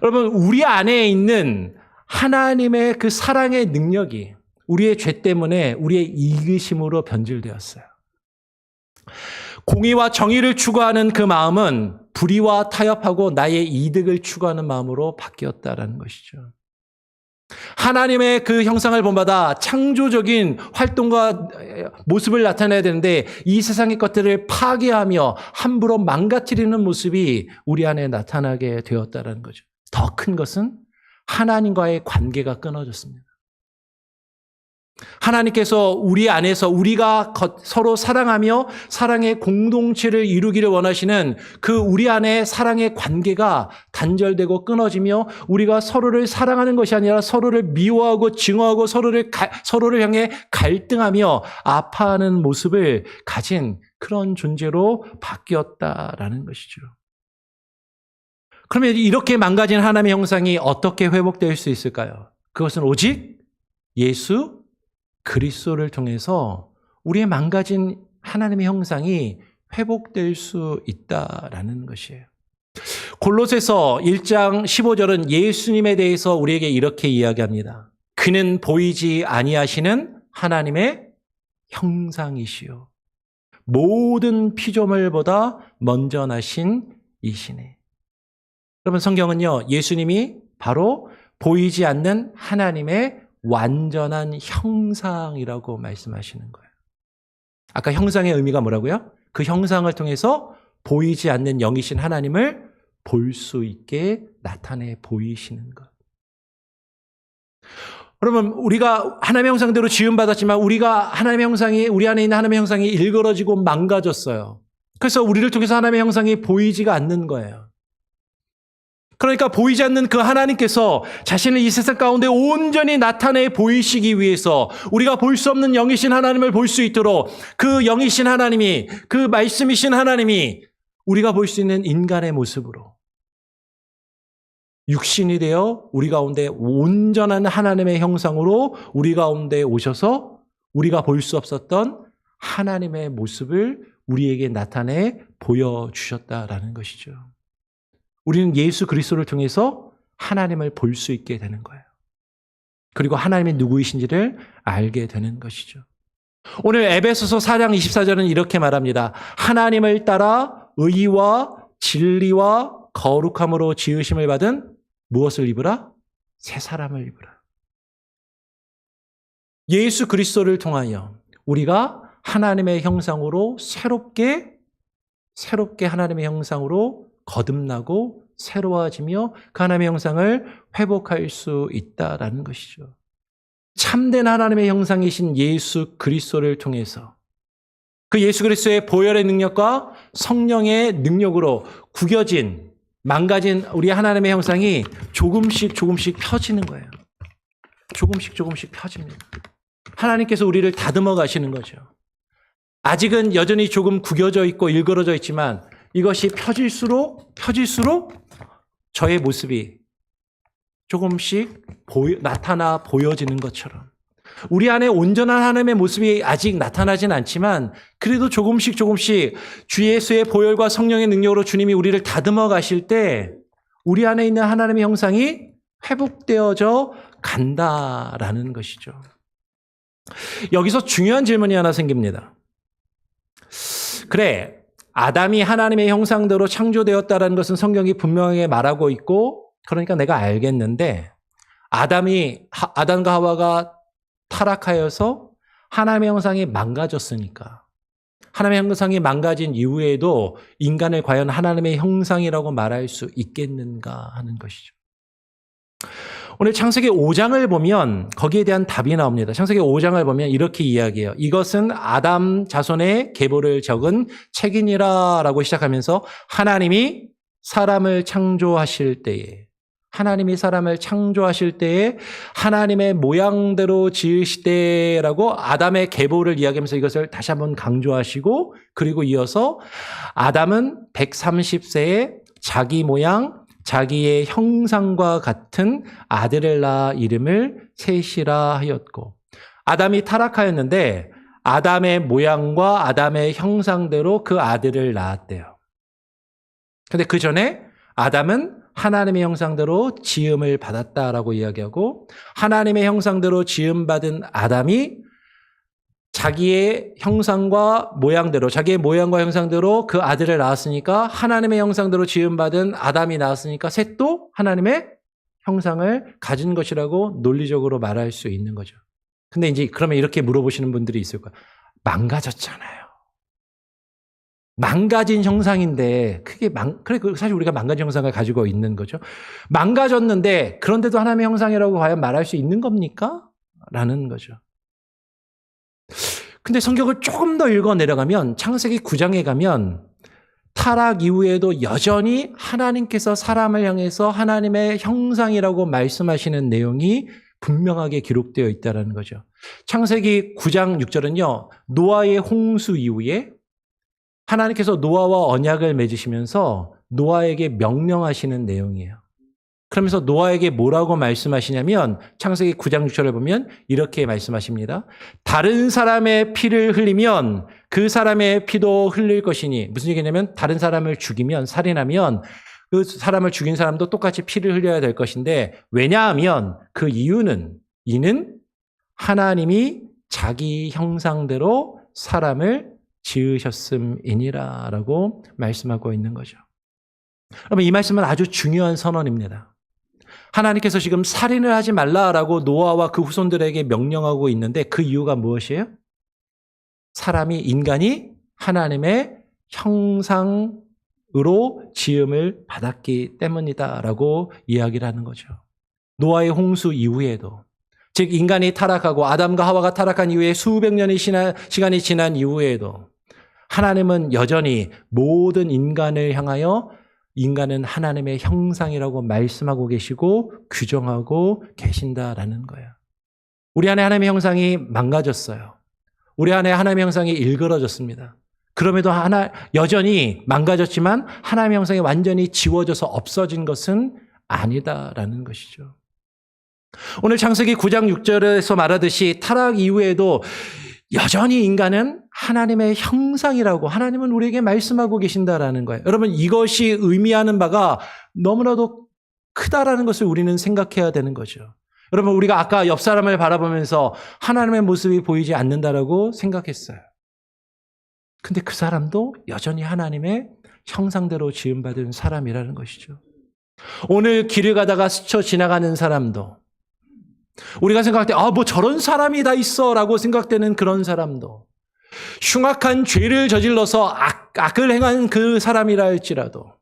여러분 우리 안에 있는 하나님의 그 사랑의 능력이 우리의 죄 때문에 우리의 이기심으로 변질되었어요. 공의와 정의를 추구하는 그 마음은 불의와 타협하고 나의 이득을 추구하는 마음으로 바뀌었다라는 것이죠. 하나님의 그 형상을 본받아 창조적인 활동과 모습을 나타내야 되는데 이 세상의 것들을 파괴하며 함부로 망가뜨리는 모습이 우리 안에 나타나게 되었다라는 거죠. 더 큰 것은 하나님과의 관계가 끊어졌습니다. 하나님께서 우리 안에서 우리가 서로 사랑하며 사랑의 공동체를 이루기를 원하시는 그 우리 안에 사랑의 관계가 단절되고 끊어지며 우리가 서로를 사랑하는 것이 아니라 서로를 미워하고 증오하고 서로를 향해 갈등하며 아파하는 모습을 가진 그런 존재로 바뀌었다라는 것이죠. 그러면 이렇게 망가진 하나님의 형상이 어떻게 회복될 수 있을까요? 그것은 오직 예수 그리스도를 통해서 우리의 망가진 하나님의 형상이 회복될 수 있다라는 것이에요. 골로새서 1장 15절은 예수님에 대해서 우리에게 이렇게 이야기합니다. 그는 보이지 아니하시는 하나님의 형상이시요 모든 피조물보다 먼저 나신 이시네. 여러분 성경은요 예수님이 바로 보이지 않는 하나님의 완전한 형상이라고 말씀하시는 거예요. 아까 형상의 의미가 뭐라고요? 그 형상을 통해서 보이지 않는 영이신 하나님을 볼 수 있게 나타내 보이시는 것. 여러분 우리가 하나님의 형상대로 지음받았지만 우리가 하나님의 형상이 우리 안에 있는 하나님의 형상이 일그러지고 망가졌어요. 그래서 우리를 통해서 하나님의 형상이 보이지가 않는 거예요. 그러니까 보이지 않는 그 하나님께서 자신을 이 세상 가운데 온전히 나타내 보이시기 위해서 우리가 볼 수 없는 영이신 하나님을 볼 수 있도록 그 영이신 하나님이 그 말씀이신 하나님이 우리가 볼 수 있는 인간의 모습으로 육신이 되어 우리 가운데 온전한 하나님의 형상으로 우리 가운데 오셔서 우리가 볼 수 없었던 하나님의 모습을 우리에게 나타내 보여주셨다라는 것이죠. 우리는 예수 그리스도를 통해서 하나님을 볼 수 있게 되는 거예요. 그리고 하나님이 누구이신지를 알게 되는 것이죠. 오늘 에베소서 4장 24절은 이렇게 말합니다. 하나님을 따라 의와 진리와 거룩함으로 지으심을 받은 무엇을 입으라? 새 사람을 입으라. 예수 그리스도를 통하여 우리가 하나님의 형상으로 새롭게 하나님의 형상으로 거듭나고 새로워지며 그 하나님의 형상을 회복할 수 있다라는 것이죠. 참된 하나님의 형상이신 예수 그리스도를 통해서 그 예수 그리스도의 보혈의 능력과 성령의 능력으로 구겨진 망가진 우리 하나님의 형상이 조금씩 펴지는 거예요. 조금씩 펴집니다. 하나님께서 우리를 다듬어 가시는 거죠. 아직은 여전히 조금 구겨져 있고 일그러져 있지만 이것이 펴질수록 저의 모습이 조금씩 나타나 보여지는 것처럼 우리 안에 온전한 하나님의 모습이 아직 나타나진 않지만 그래도 조금씩 주 예수의 보혈과 성령의 능력으로 주님이 우리를 다듬어 가실 때 우리 안에 있는 하나님의 형상이 회복되어져 간다라는 것이죠. 여기서 중요한 질문이 하나 생깁니다. 그래, 아담이 하나님의 형상대로 창조되었다는 것은 성경이 분명하게 말하고 있고, 그러니까 내가 알겠는데, 아담과 하와가 타락하여서 하나님의 형상이 망가졌으니까, 하나님의 형상이 망가진 이후에도 인간을 과연 하나님의 형상이라고 말할 수 있겠는가 하는 것이죠. 오늘 창세기 5장을 보면 거기에 대한 답이 나옵니다. 창세기 5장을 보면 이렇게 이야기해요. 이것은 아담 자손의 계보를 적은 책이니라 라고 시작하면서 하나님이 사람을 창조하실 때에 하나님의 모양대로 지으시되라고 아담의 계보를 이야기하면서 이것을 다시 한번 강조하시고, 그리고 이어서 아담은 130세에 자기 모양, 자기의 형상과 같은 아들을 낳아 이름을 셋이라 하였고, 아담이 타락하였는데 아담의 모양과 아담의 형상대로 그 아들을 낳았대요. 근데 그 전에 아담은 하나님의 형상대로 지음을 받았다라고 이야기하고, 하나님의 형상대로 지음받은 아담이 자기의 형상과 모양대로, 자기의 모양과 형상대로 그 아들을 낳았으니까, 하나님의 형상대로 지음받은 아담이 낳았으니까 셋도 하나님의 형상을 가진 것이라고 논리적으로 말할 수 있는 거죠. 근데 이제 그러면 이렇게 물어보시는 분들이 있을 거예요. 망가졌잖아요. 망가진 형상인데 그래 사실 우리가 망가진 형상을 가지고 있는 거죠. 망가졌는데 그런데도 하나님의 형상이라고 과연 말할 수 있는 겁니까? 라는 거죠. 근데 성경을 조금 더 읽어 내려가면 창세기 9장에 가면 타락 이후에도 여전히 하나님께서 사람을 향해서 하나님의 형상이라고 말씀하시는 내용이 분명하게 기록되어 있다는 거죠. 창세기 9장 6절은요. 노아의 홍수 이후에 하나님께서 노아와 언약을 맺으시면서 노아에게 명령하시는 내용이에요. 그러면서 노아에게 뭐라고 말씀하시냐면 창세기 9장 6절을 보면 이렇게 말씀하십니다. 다른 사람의 피를 흘리면 그 사람의 피도 흘릴 것이니, 무슨 얘기냐면 다른 사람을 죽이면, 살인하면 그 사람을 죽인 사람도 똑같이 피를 흘려야 될 것인데, 왜냐하면 그 이는 하나님이 자기 형상대로 사람을 지으셨음이니라 라고 말씀하고 있는 거죠. 그러면 이 말씀은 아주 중요한 선언입니다. 하나님께서 지금 살인을 하지 말라라고 노아와 그 후손들에게 명령하고 있는데 그 이유가 무엇이에요? 인간이 하나님의 형상으로 지음을 받았기 때문이다라고 이야기를 하는 거죠. 노아의 홍수 이후에도, 즉 인간이 타락하고 아담과 하와가 타락한 이후에 수백 년의 시간이 지난 이후에도 하나님은 여전히 모든 인간을 향하여 인간은 하나님의 형상이라고 말씀하고 계시고 규정하고 계신다라는 거예요. 우리 안에 하나님의 형상이 망가졌어요. 우리 안에 하나님의 형상이 일그러졌습니다. 그럼에도 여전히 망가졌지만 하나님의 형상이 완전히 지워져서 없어진 것은 아니다라는 것이죠. 오늘 창세기 9장 6절에서 말하듯이 타락 이후에도 여전히 인간은 하나님의 형상이라고 하나님은 우리에게 말씀하고 계신다라는 거예요. 여러분, 이것이 의미하는 바가 너무나도 크다라는 것을 우리는 생각해야 되는 거죠. 여러분, 우리가 아까 옆 사람을 바라보면서 하나님의 모습이 보이지 않는다라고 생각했어요. 근데 그 사람도 여전히 하나님의 형상대로 지음받은 사람이라는 것이죠. 오늘 길을 가다가 스쳐 지나가는 사람도, 우리가 생각할 때 뭐 저런 사람이 다 있어 라고 생각되는 그런 사람도, 흉악한 죄를 저질러서 악을 행한 그 사람이라 할지라도,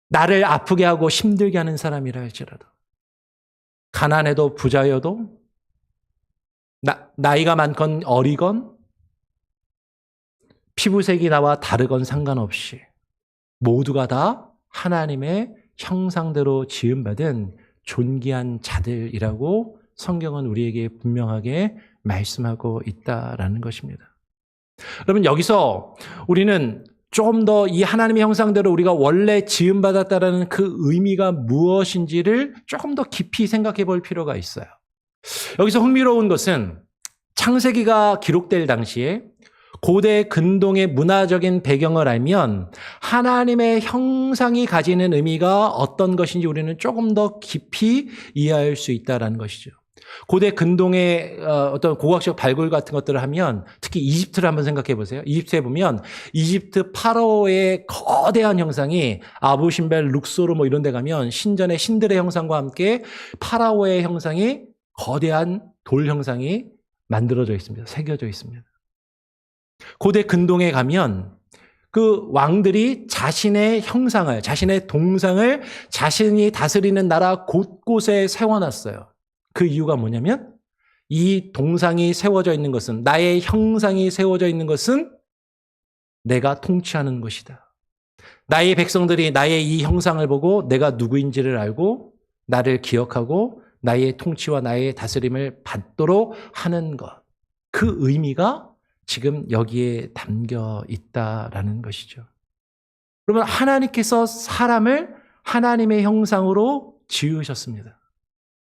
나를 아프게 하고 힘들게 하는 사람이라 할지라도, 가난해도 부자여도, 나이가 많건 어리건, 피부색이 나와 다르건 상관없이 모두가 다 하나님의 형상대로 지음받은 존귀한 자들이라고 성경은 우리에게 분명하게 말씀하고 있다라는 것입니다. 여러분, 여기서 우리는 좀 더 이 하나님의 형상대로 우리가 원래 지음받았다라는 그 의미가 무엇인지를 조금 더 깊이 생각해 볼 필요가 있어요. 여기서 흥미로운 것은 창세기가 기록될 당시에 고대 근동의 문화적인 배경을 알면 하나님의 형상이 가지는 의미가 어떤 것인지 우리는 조금 더 깊이 이해할 수 있다는 것이죠. 고대 근동의 어떤 고고학적 발굴 같은 것들을 하면 특히 이집트를 한번 생각해 보세요. 이집트에 보면 이집트 파라오의 거대한 형상이 아부신벨, 룩소르 뭐 이런 데 가면 신전의 신들의 형상과 함께 파라오의 형상이 거대한 돌 형상이 만들어져 있습니다. 새겨져 있습니다. 고대 근동에 가면 그 왕들이 자신의 형상을, 자신의 동상을 자신이 다스리는 나라 곳곳에 세워놨어요. 그 이유가 뭐냐면 이 동상이 세워져 있는 것은, 나의 형상이 세워져 있는 것은 내가 통치하는 것이다. 나의 백성들이 나의 이 형상을 보고 내가 누구인지를 알고 나를 기억하고 나의 통치와 나의 다스림을 받도록 하는 것. 그 의미가 지금 여기에 담겨 있다라는 것이죠. 그러면 하나님께서 사람을 하나님의 형상으로 지으셨습니다.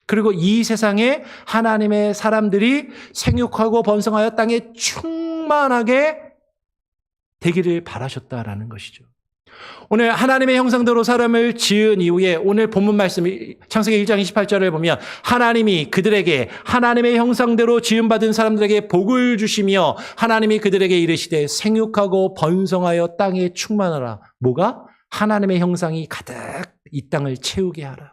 그리고 이 세상에 하나님의 사람들이 생육하고 번성하여 땅에 충만하게 되기를 바라셨다라는 것이죠. 오늘 하나님의 형상대로 사람을 지은 이후에 오늘 본문 말씀 창세기 1장 28절을 보면 하나님이 그들에게 하나님의 형상대로 지음받은 사람들에게 복을 주시며 하나님이 그들에게 이르시되 생육하고 번성하여 땅에 충만하라. 뭐가? 하나님의 형상이 가득 이 땅을 채우게 하라.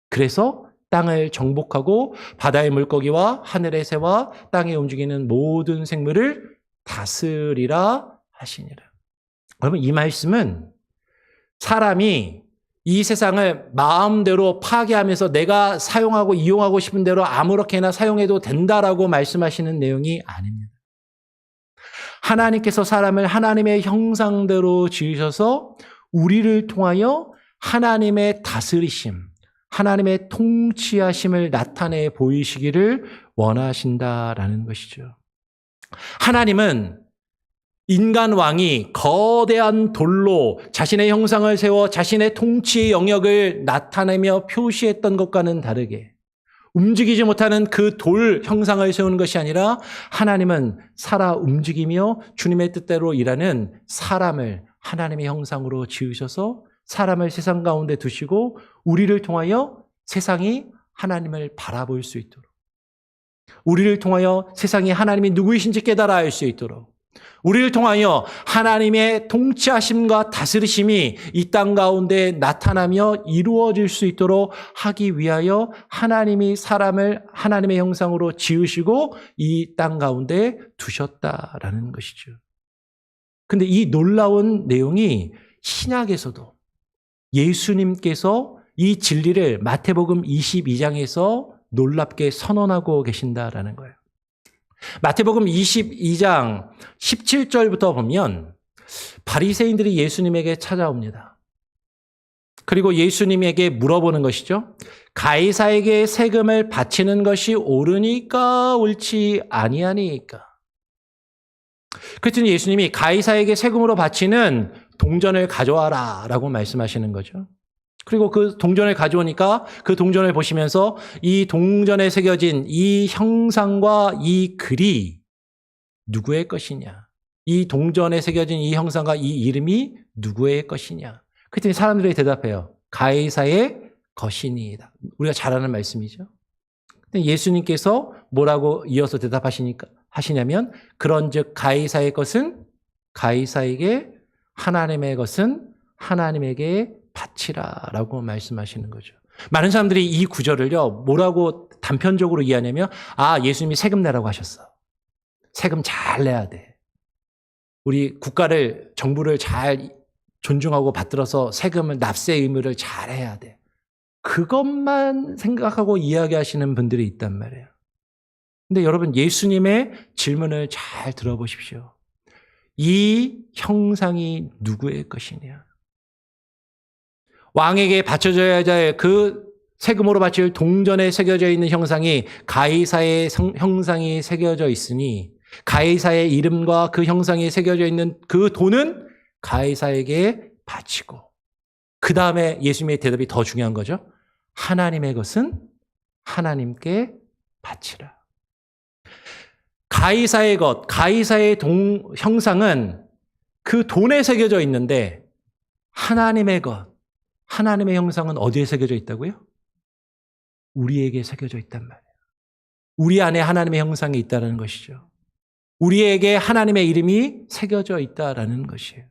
그래서 땅을 정복하고 바다의 물고기와 하늘의 새와 땅에 움직이는 모든 생물을 다스리라 하시니라. 여러분, 이 말씀은 사람이 이 세상을 마음대로 파괴하면서 내가 사용하고 이용하고 싶은 대로 아무렇게나 사용해도 된다라고 말씀하시는 내용이 아닙니다. 하나님께서 사람을 하나님의 형상대로 지으셔서 우리를 통하여 하나님의 다스리심, 하나님의 통치하심을 나타내 보이시기를 원하신다라는 것이죠. 하나님은 인간 왕이 거대한 돌로 자신의 형상을 세워 자신의 통치의 영역을 나타내며 표시했던 것과는 다르게 움직이지 못하는 그 돌 형상을 세우는 것이 아니라 하나님은 살아 움직이며 주님의 뜻대로 일하는 사람을 하나님의 형상으로 지으셔서 사람을 세상 가운데 두시고 우리를 통하여 세상이 하나님을 바라볼 수 있도록, 우리를 통하여 세상이 하나님이 누구이신지 깨달아 알 수 있도록, 우리를 통하여 하나님의 통치하심과 다스리심이 이 땅 가운데 나타나며 이루어질 수 있도록 하기 위하여 하나님이 사람을 하나님의 형상으로 지으시고 이 땅 가운데 두셨다라는 것이죠. 근데 이 놀라운 내용이 신약에서도 예수님께서 이 진리를 마태복음 22장에서 놀랍게 선언하고 계신다라는 거예요. 마태복음 22장 17절부터 보면 바리새인들이 예수님에게 찾아옵니다. 그리고 예수님에게 물어보는 것이죠. 가이사에게 세금을 바치는 것이 옳으니까 옳지 아니하니까. 그랬더니 예수님이 가이사에게 세금으로 바치는 동전을 가져와라 라고 말씀하시는 거죠. 그리고 그 동전을 가져오니까 그 동전을 보시면서 이 동전에 새겨진 이 형상과 이 글이 누구의 것이냐, 이 동전에 새겨진 이 형상과 이 이름이 누구의 것이냐. 그랬더니 사람들이 대답해요. 가이사의 것이니이다. 우리가 잘 아는 말씀이죠. 근데 예수님께서 뭐라고 이어서 하시냐면 그런즉 가이사의 것은 가이사에게, 하나님의 것은 하나님에게 바치라라고 말씀하시는 거죠. 많은 사람들이 이 구절을요, 뭐라고 단편적으로 이해하냐면, 예수님이 세금 내라고 하셨어. 세금 잘 내야 돼. 우리 국가를, 정부를 잘 존중하고 받들어서 세금을, 납세 의무를 잘 해야 돼. 그것만 생각하고 이야기하시는 분들이 있단 말이에요. 근데 여러분, 예수님의 질문을 잘 들어보십시오. 이 형상이 누구의 것이냐? 왕에게 바쳐져야 할 그 세금으로 바칠 동전에 새겨져 있는 형상이 가이사의 형상이 새겨져 있으니 가이사의 이름과 그 형상이 새겨져 있는 그 돈은 가이사에게 바치고, 그 다음에 예수님의 대답이 더 중요한 거죠. 하나님의 것은 하나님께 바치라. 가이사의 것, 가이사의 형상은 그 돈에 새겨져 있는데 하나님의 것, 하나님의 형상은 어디에 새겨져 있다고요? 우리에게 새겨져 있단 말이에요. 우리 안에 하나님의 형상이 있다는 것이죠. 우리에게 하나님의 이름이 새겨져 있다는 것이에요.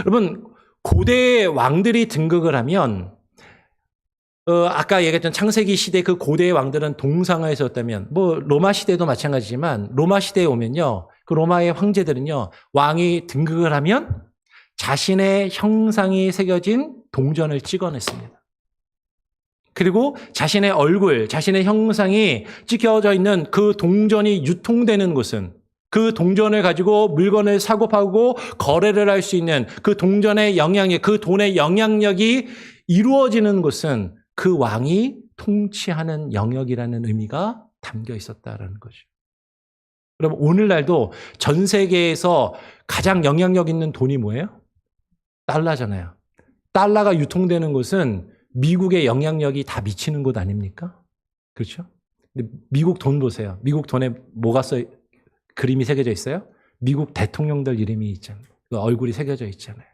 여러분, 고대 왕들이 등극을 하면 아까 얘기했던 창세기 시대 그 고대의 왕들은 동상을 세웠다면 뭐 로마 시대도 마찬가지지만 로마 시대에 오면요. 그 로마의 황제들은요. 왕이 등극을 하면 자신의 형상이 새겨진 동전을 찍어냈습니다. 그리고 자신의 얼굴, 자신의 형상이 찍혀져 있는 그 동전이 유통되는 곳은 그 동전을 가지고 물건을 사고 파고 거래를 할 수 있는 그 동전의 영향력, 그 돈의 영향력이 이루어지는 곳은 그 왕이 통치하는 영역이라는 의미가 담겨 있었다라는 거죠. 그럼 오늘날도 전 세계에서 가장 영향력 있는 돈이 뭐예요? 달러잖아요. 달러가 유통되는 곳은 미국의 영향력이 다 미치는 곳 아닙니까? 그렇죠? 근데 미국 돈 보세요. 미국 돈에 뭐가 그림이 새겨져 있어요? 미국 대통령들 이름이 있잖아요. 그 얼굴이 새겨져 있잖아요.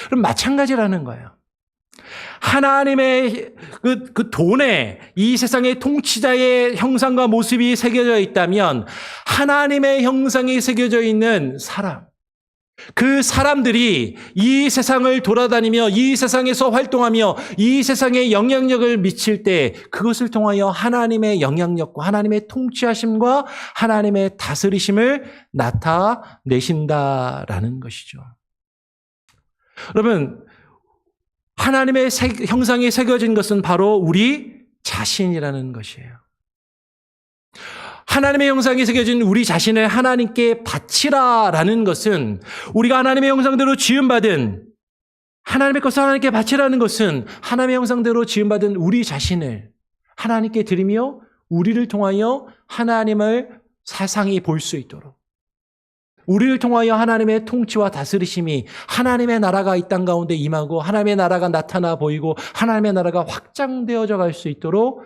그럼 마찬가지라는 거예요. 하나님의 그 돈에 이 세상의 통치자의 형상과 모습이 새겨져 있다면 하나님의 형상이 새겨져 있는 사람, 그 사람들이 이 세상을 돌아다니며 이 세상에서 활동하며 이 세상에 영향력을 미칠 때 그것을 통하여 하나님의 영향력과 하나님의 통치하심과 하나님의 다스리심을 나타내신다라는 것이죠. 여러분, 하나님의 형상이 새겨진 것은 바로 우리 자신이라는 것이에요. 하나님의 형상이 새겨진 우리 자신을 하나님께 바치라라는 것은 우리가 하나님의 형상대로 지음받은 하나님의 것을 하나님께 바치라는 것은 하나님의 형상대로 지음받은 우리 자신을 하나님께 드리며 우리를 통하여 하나님을 세상이 볼 수 있도록 우리를 통하여 하나님의 통치와 다스리심이 하나님의 나라가 이 땅 가운데 임하고 하나님의 나라가 나타나 보이고 하나님의 나라가 확장되어져 갈 수 있도록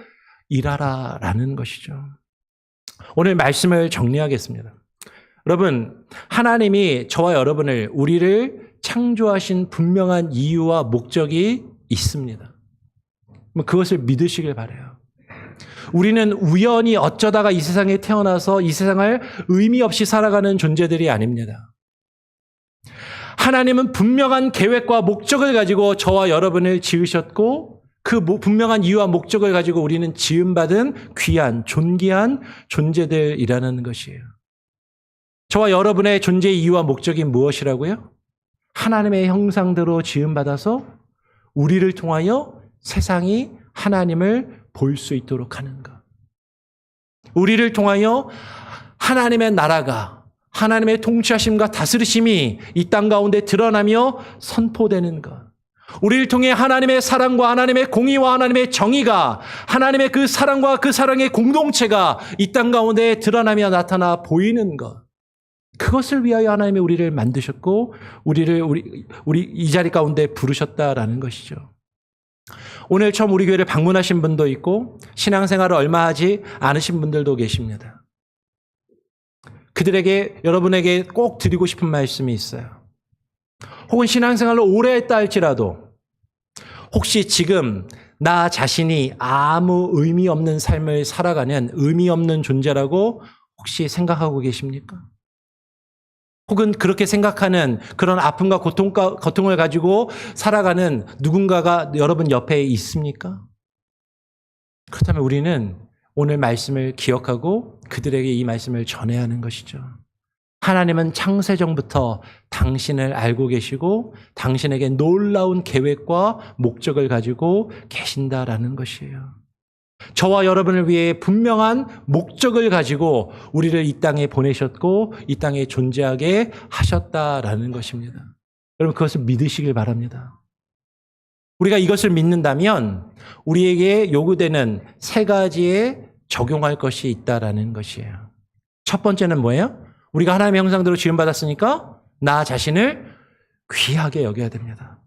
일하라라는 것이죠. 오늘 말씀을 정리하겠습니다. 여러분, 하나님이 저와 여러분을 우리를 창조하신 분명한 이유와 목적이 있습니다. 그것을 믿으시길 바라요. 우리는 우연히 어쩌다가 이 세상에 태어나서 이 세상을 의미 없이 살아가는 존재들이 아닙니다. 하나님은 분명한 계획과 목적을 가지고 저와 여러분을 지으셨고 그 분명한 이유와 목적을 가지고 우리는 지음받은 귀한, 존귀한 존재들이라는 것이에요. 저와 여러분의 존재의 이유와 목적이 무엇이라고요? 하나님의 형상대로 지음받아서 우리를 통하여 세상이 하나님을 볼 수 있도록 하는 것. 우리를 통하여 하나님의 나라가, 하나님의 통치하심과 다스리심이 이 땅 가운데 드러나며 선포되는 것. 우리를 통해 하나님의 사랑과 하나님의 공의와 하나님의 정의가 하나님의 그 사랑과 그 사랑의 공동체가 이 땅 가운데 드러나며 나타나 보이는 것. 그것을 위하여 하나님이 우리를 만드셨고 우리 이 자리 가운데 부르셨다라는 것이죠. 오늘 처음 우리 교회를 방문하신 분도 있고 신앙생활을 얼마 하지 않으신 분들도 계십니다. 그들에게 여러분에게 꼭 드리고 싶은 말씀이 있어요. 혹은 신앙생활을 오래 했다 할지라도 혹시 지금 나 자신이 아무 의미 없는 삶을 살아가는 의미 없는 존재라고 혹시 생각하고 계십니까? 혹은 그렇게 생각하는 그런 아픔과 고통을 가지고 살아가는 누군가가 여러분 옆에 있습니까? 그렇다면 우리는 오늘 말씀을 기억하고 그들에게 이 말씀을 전해야 하는 것이죠. 하나님은 창세전부터 당신을 알고 계시고 당신에게 놀라운 계획과 목적을 가지고 계신다라는 것이에요. 저와 여러분을 위해 분명한 목적을 가지고 우리를 이 땅에 보내셨고 이 땅에 존재하게 하셨다라는 것입니다. 여러분 그것을 믿으시길 바랍니다. 우리가 이것을 믿는다면 우리에게 요구되는 세 가지에 적용할 것이 있다라는 것이에요. 첫 번째는 뭐예요? 우리가 하나님의 형상대로 지음받았으니까 나 자신을 귀하게 여겨야 됩니다.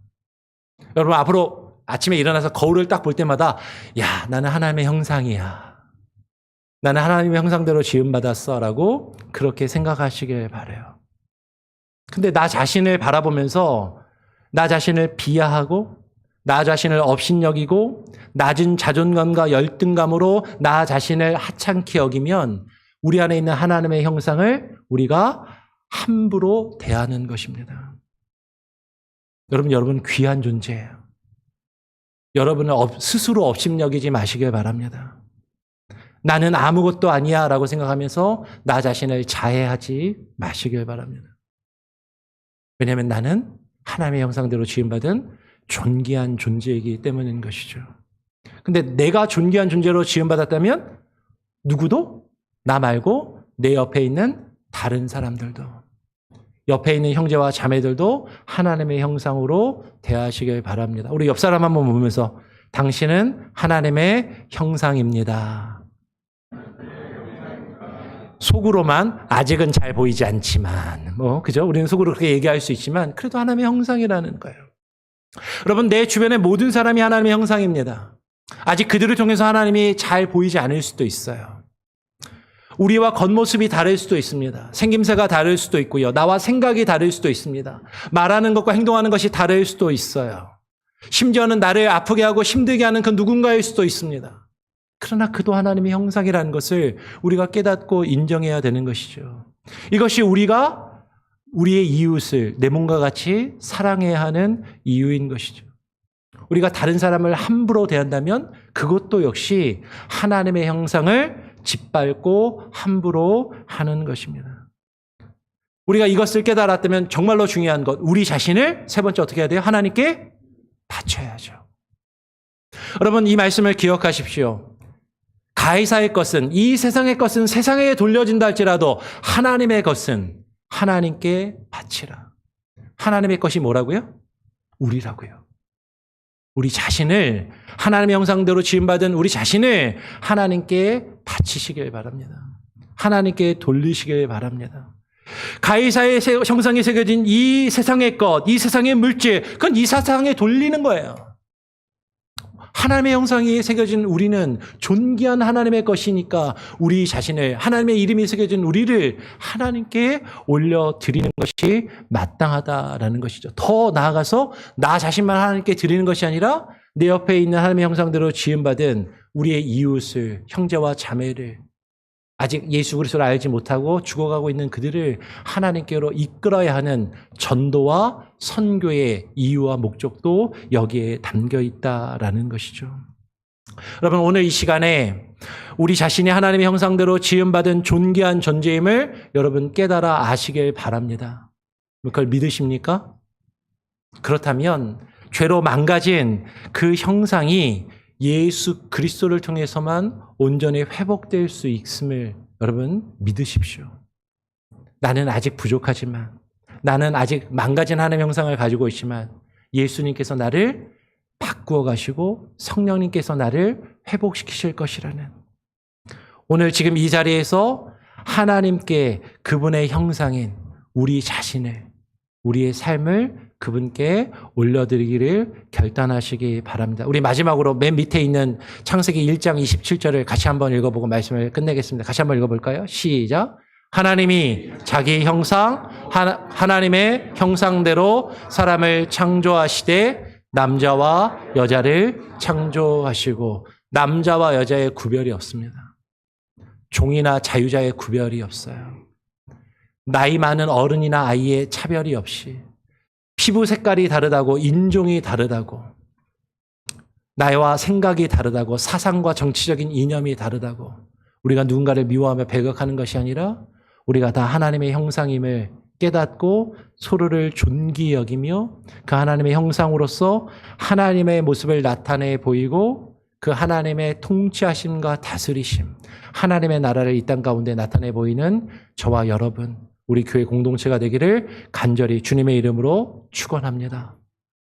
여러분 앞으로 아침에 일어나서 거울을 딱 볼 때마다 야 나는 하나님의 형상이야. 나는 하나님의 형상대로 지음받았어 라고 그렇게 생각하시길 바라요. 근데 나 자신을 바라보면서 나 자신을 비하하고 나 자신을 업신여기고 낮은 자존감과 열등감으로 나 자신을 하찮게 여기면 우리 안에 있는 하나님의 형상을 우리가 함부로 대하는 것입니다. 여러분 귀한 존재예요. 여러분은 스스로 업신여기지 마시길 바랍니다. 나는 아무것도 아니야 라고 생각하면서 나 자신을 자해하지 마시길 바랍니다. 왜냐하면 나는 하나님의 형상대로 지음받은 존귀한 존재이기 때문인 것이죠. 근데 내가 존귀한 존재로 지음받았다면 누구도 나 말고 내 옆에 있는 다른 사람들도 옆에 있는 형제와 자매들도 하나님의 형상으로 대하시길 바랍니다. 우리 옆 사람 한번 보면서 당신은 하나님의 형상입니다. 속으로만 아직은 잘 보이지 않지만 그죠? 우리는 속으로 그렇게 얘기할 수 있지만 그래도 하나님의 형상이라는 거예요. 여러분 내 주변의 모든 사람이 하나님의 형상입니다. 아직 그들을 통해서 하나님이 잘 보이지 않을 수도 있어요. 우리와 겉모습이 다를 수도 있습니다. 생김새가 다를 수도 있고요. 나와 생각이 다를 수도 있습니다. 말하는 것과 행동하는 것이 다를 수도 있어요. 심지어는 나를 아프게 하고 힘들게 하는 그 누군가일 수도 있습니다. 그러나 그도 하나님의 형상이라는 것을 우리가 깨닫고 인정해야 되는 것이죠. 이것이 우리가 우리의 이웃을 내 몸과 같이 사랑해야 하는 이유인 것이죠. 우리가 다른 사람을 함부로 대한다면 그것도 역시 하나님의 형상을 짓밟고 함부로 하는 것입니다. 우리가 이것을 깨달았다면 정말로 중요한 것, 우리 자신을 세 번째 어떻게 해야 돼요? 하나님께 바쳐야죠. 여러분 이 말씀을 기억하십시오. 가이사의 것은 이 세상의 것은 세상에 돌려진다 할지라도 하나님의 것은 하나님께 바치라. 하나님의 것이 뭐라고요? 우리라고요. 우리 자신을 하나님의 형상대로 지음받은 우리 자신을 하나님께 바치시길 바랍니다. 하나님께 돌리시길 바랍니다. 가이사의 형상이 새겨진 이 세상의 것, 이 세상의 물질, 그건 이 세상에 돌리는 거예요. 하나님의 형상이 새겨진 우리는 존귀한 하나님의 것이니까 우리 자신을 하나님의 이름이 새겨진 우리를 하나님께 올려드리는 것이 마땅하다라는 것이죠. 더 나아가서 나 자신만 하나님께 드리는 것이 아니라 내 옆에 있는 하나님의 형상대로 지음받은 우리의 이웃을, 형제와 자매를 아직 예수 그리스도를 알지 못하고 죽어가고 있는 그들을 하나님께로 이끌어야 하는 전도와 선교의 이유와 목적도 여기에 담겨 있다라는 것이죠. 여러분 오늘 이 시간에 우리 자신이 하나님의 형상대로 지음받은 존귀한 존재임을 여러분 깨달아 아시길 바랍니다. 그걸 믿으십니까? 그렇다면 죄로 망가진 그 형상이 예수 그리스도를 통해서만 온전히 회복될 수 있음을 여러분 믿으십시오. 나는 아직 부족하지만 나는 아직 망가진 하나님의 형상을 가지고 있지만 예수님께서 나를 바꾸어 가시고 성령님께서 나를 회복시키실 것이라는 오늘 지금 이 자리에서 하나님께 그분의 형상인 우리 자신을 우리의 삶을 그분께 올려드리기를 결단하시기 바랍니다. 우리 마지막으로 맨 밑에 있는 창세기 1장 27절을 같이 한번 읽어보고 말씀을 끝내겠습니다. 같이 한번 읽어볼까요? 시작. 하나님이 자기 형상, 하나님의 형상대로 사람을 창조하시되 남자와 여자를 창조하시고 남자와 여자의 구별이 없습니다. 종이나 자유자의 구별이 없어요. 나이 많은 어른이나 아이의 차별이 없이 피부 색깔이 다르다고 인종이 다르다고 나와 생각이 다르다고 사상과 정치적인 이념이 다르다고 우리가 누군가를 미워하며 배격하는 것이 아니라 우리가 다 하나님의 형상임을 깨닫고 서로를 존귀히 여기며 그 하나님의 형상으로서 하나님의 모습을 나타내 보이고 그 하나님의 통치하심과 다스리심 하나님의 나라를 이 땅 가운데 나타내 보이는 저와 여러분 우리 교회 공동체가 되기를 간절히 주님의 이름으로 축원합니다.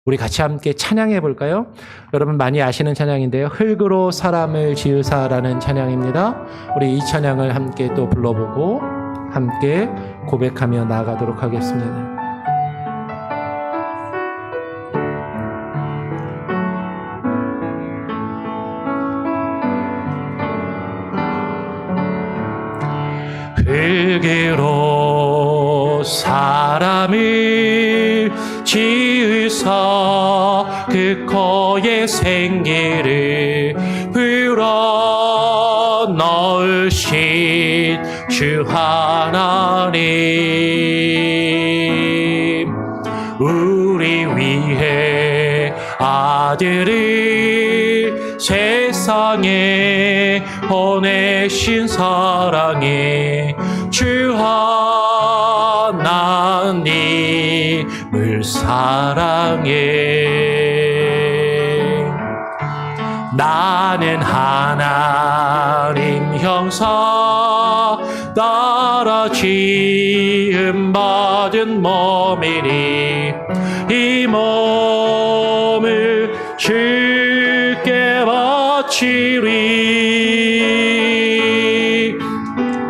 우리 같이 함께 찬양해 볼까요? 여러분 많이 아시는 찬양인데요. 흙으로 사람을 지으사라는 찬양입니다. 우리 이 찬양을 함께 또 불러보고 함께 고백하며 나아가도록 하겠습니다. 흙으로 사람을 지으사 그 코에 생기를 불어 넣으신 주 하나님, 우리 위해 아들을 세상에 보내신 사랑에 주 하나님을 사랑해. 나는 하나님 형상 따라 지음받은 몸이니 이 몸을 주께 바치리.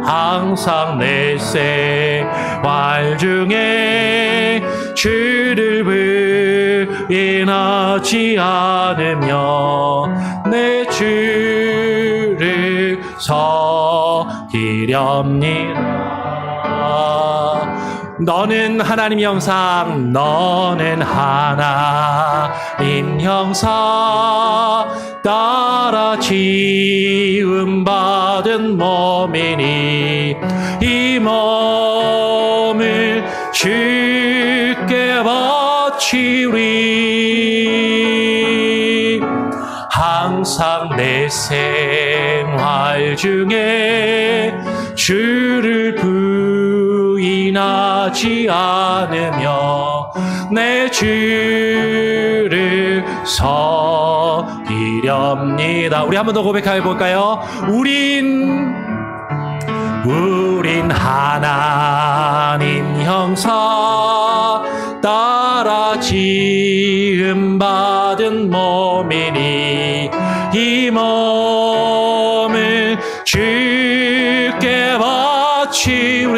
항상 내 생활 중에 주를 부인하지 않으며 내 주를 섬기렵니다. 너는 하나님 형상, 너는 하나님 형상 따라 지음받은 몸이니 이 몸을 주께 바치리. 항상 내 생활 중에 주를 부인하지 않으며 내 주를 섬기렵니다. 우리 한 번 더 고백해 볼까요? 우린 하나님 형상 따라 지음받은 몸이니 이 몸을 주께 바치리.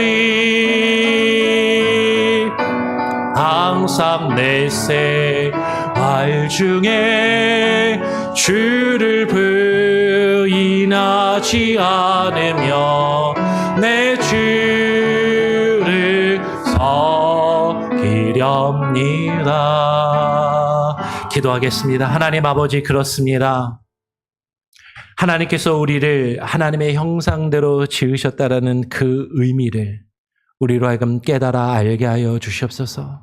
항상 내 생활 중에 주를 부인하지 않으며 내 주를 섬기렵니다. 기도하겠습니다. 하나님 아버지, 그렇습니다. 하나님께서 우리를 하나님의 형상대로 지으셨다라는 그 의미를 우리로 하여금 깨달아 알게 하여 주시옵소서.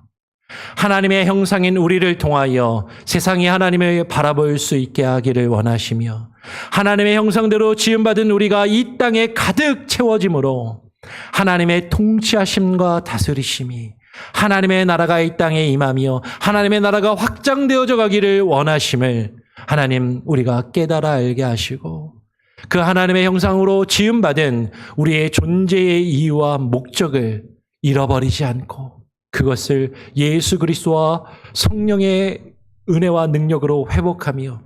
하나님의 형상인 우리를 통하여 세상이 하나님을 바라볼 수 있게 하기를 원하시며, 하나님의 형상대로 지음받은 우리가 이 땅에 가득 채워짐으로 하나님의 통치하심과 다스리심이, 하나님의 나라가 이 땅에 임하며 하나님의 나라가 확장되어져 가기를 원하심을 하나님 우리가 깨달아 알게 하시고, 그 하나님의 형상으로 지음받은 우리의 존재의 이유와 목적을 잃어버리지 않고 그것을 예수 그리스도와 성령의 은혜와 능력으로 회복하며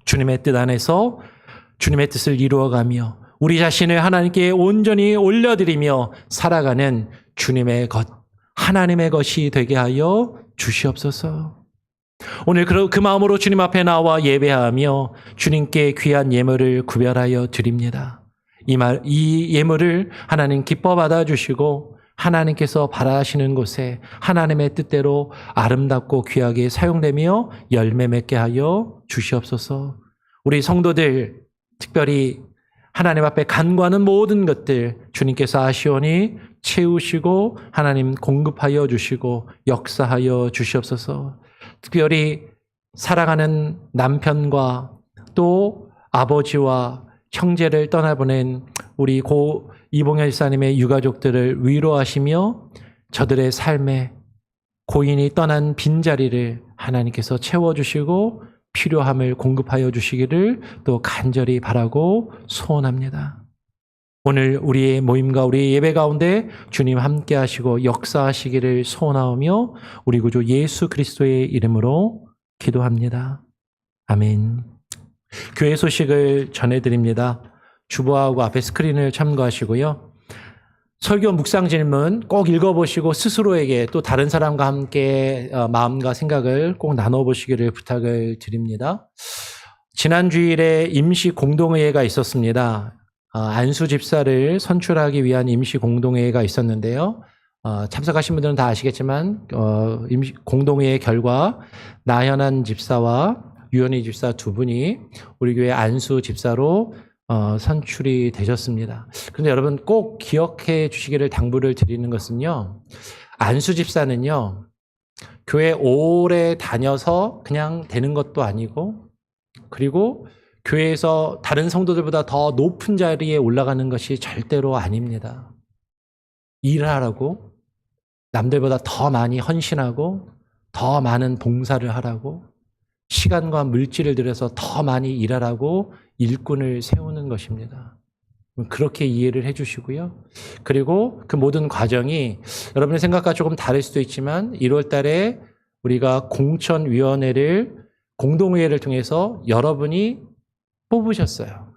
주님의 뜻 안에서 주님의 뜻을 이루어가며 우리 자신을 하나님께 온전히 올려드리며 살아가는 주님의 것, 하나님의 것이 되게 하여 주시옵소서. 오늘 그 마음으로 주님 앞에 나와 예배하며 주님께 귀한 예물을 구별하여 드립니다. 이 예물을 하나님 기뻐 받아주시고 하나님께서 바라시는 곳에 하나님의 뜻대로 아름답고 귀하게 사용되며 열매 맺게 하여 주시옵소서. 우리 성도들 특별히 하나님 앞에 간구하는 모든 것들 주님께서 아시오니 채우시고 하나님 공급하여 주시고 역사하여 주시옵소서. 특별히 사랑하는 남편과 또 아버지와 형제를 떠나보낸 우리 고 이봉현 집사님의 유가족들을 위로하시며 저들의 삶에 고인이 떠난 빈자리를 하나님께서 채워주시고 필요함을 공급하여 주시기를 또 간절히 바라고 소원합니다. 오늘 우리의 모임과 우리의 예배 가운데 주님 함께 하시고 역사하시기를 소원하며 우리 구주 예수 그리스도의 이름으로 기도합니다. 아멘. 교회 소식을 전해드립니다. 주보하고 앞에 스크린을 참고하시고요. 설교 묵상 질문 꼭 읽어보시고 스스로에게 또 다른 사람과 함께 마음과 생각을 꼭 나눠보시기를 부탁을 드립니다. 지난 주일에 임시 공동회의가 있었습니다. 안수 집사를 선출하기 위한 임시 공동회의가 있었는데요. 참석하신 분들은 다 아시겠지만 임시 공동회의 결과 나현한 집사와 유현희 집사 두 분이 우리 교회 안수 집사로 선출이 되셨습니다. 그런데 여러분 꼭 기억해 주시기를 당부를 드리는 것은요. 안수 집사는요. 교회 오래 다녀서 그냥 되는 것도 아니고 그리고 교회에서 다른 성도들보다 더 높은 자리에 올라가는 것이 절대로 아닙니다. 일하라고 남들보다 더 많이 헌신하고 더 많은 봉사를 하라고 시간과 물질을 들여서 더 많이 일하라고 일꾼을 세우는 것입니다. 그렇게 이해를 해주시고요. 그리고 그 모든 과정이 여러분의 생각과 조금 다를 수도 있지만 1월 달에 우리가 공천위원회를 공동회의를 통해서 여러분이 뽑으셨어요.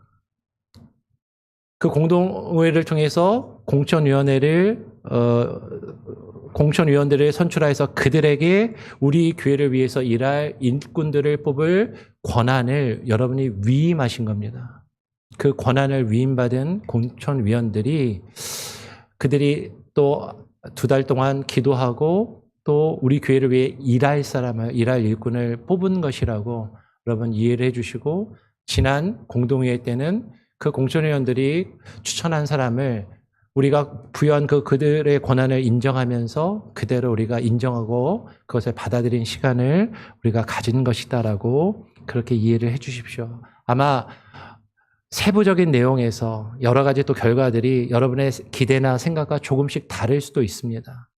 그 공동회의를 통해서 공천위원들을 선출해서 그들에게 우리 교회를 위해서 일할 일꾼들을 뽑을 권한을 여러분이 위임하신 겁니다. 그 권한을 위임받은 공천위원들이 그들이 또 2달 동안 기도하고 또 우리 교회를 위해 일할 일꾼을 뽑은 것이라고 여러분 이해를 해주시고 지난 공동회의 때는 그 공천위원들이 추천한 사람을 우리가 부여한 그들의 권한을 인정하면서 그대로 우리가 인정하고 그것을 받아들인 시간을 우리가 가진 것이다라고 그렇게 이해를 해 주십시오. 아마 세부적인 내용에서 여러 가지 또 결과들이 여러분의 기대나 생각과 조금씩 다를 수도 있습니다.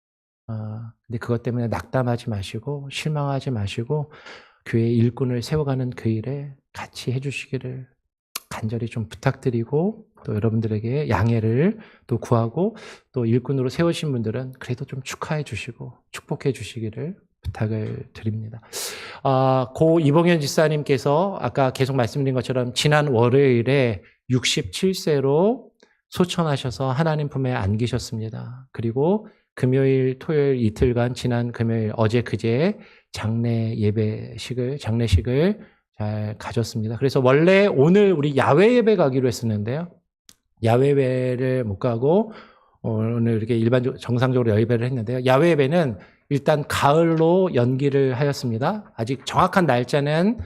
근데 그것 때문에 낙담하지 마시고 실망하지 마시고 교회 일꾼을 세워가는 그 일에 같이 해주시기를 간절히 좀 부탁드리고 또 여러분들에게 양해를 또 구하고 또 일꾼으로 세우신 분들은 그래도 좀 축하해 주시고 축복해 주시기를 부탁을 드립니다. 고 이봉현 집사님께서 아까 계속 말씀드린 것처럼 지난 월요일에 67세로 소천하셔서 하나님 품에 안기셨습니다. 그리고 금요일, 토요일 이틀간 지난 금요일, 어제, 그제 장례식을 잘 가졌습니다. 그래서 원래 오늘 우리 야외 예배 가기로 했었는데요. 야외 예배를 못 가고 오늘 이렇게 정상적으로 예배를 했는데요. 야외 예배는 일단 가을로 연기를 하였습니다. 아직 정확한 날짜는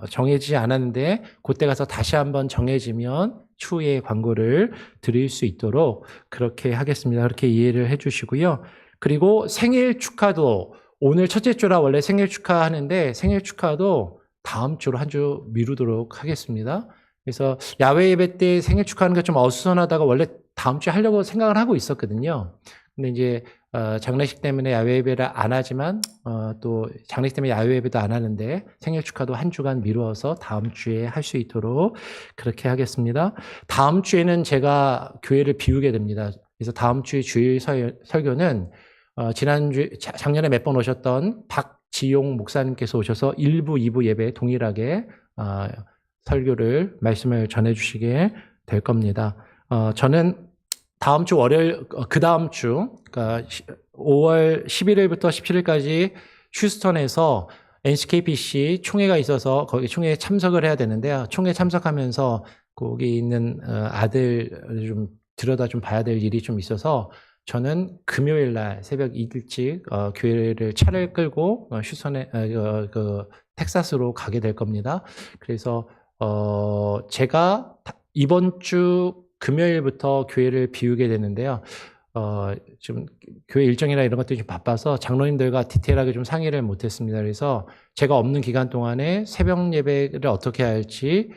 정해지지 않았는데 그때 가서 다시 한번 정해지면 추후에 광고를 드릴 수 있도록 그렇게 하겠습니다. 그렇게 이해를 해주시고요. 그리고 생일 축하도 오늘 첫째 주라 원래 생일 축하하는데 생일 축하도 다음 주로 한 주 미루도록 하겠습니다. 그래서 야외 예배 때 생일 축하하는 게 좀 어수선하다가 원래 다음 주에 하려고 생각을 하고 있었거든요. 근데 이제 장례식 때문에 야외 예배를 안 하지만 또 장례식 때문에 야외 예배도 안 하는데 생일 축하도 한 주간 미루어서 다음 주에 할 수 있도록 그렇게 하겠습니다. 다음 주에는 제가 교회를 비우게 됩니다. 그래서 다음 주에 주일 설교는 작년에 몇 번 오셨던 박지용 목사님께서 오셔서 1부, 2부 예배 동일하게 설교를 말씀을 전해주시게 될 겁니다. 저는 다음 주 월요일, 그 다음 주, 그러니까 5월 11일부터 17일까지 휴스턴에서 NCKPC 총회가 있어서 거기 총회에 참석을 해야 되는데요. 총회 참석하면서 거기 있는 아들을 좀 들여다 좀 봐야 될 일이 좀 있어서 저는 금요일 날 새벽 일찍 교회를 차를 끌고 휴스턴에 텍사스로 가게 될 겁니다. 그래서 제가 이번 주 금요일부터 교회를 비우게 되는데요. 지금 교회 일정이나 이런 것들이 좀 바빠서 장로님들과 디테일하게 좀 상의를 못했습니다. 그래서 제가 없는 기간 동안에 새벽 예배를 어떻게 할지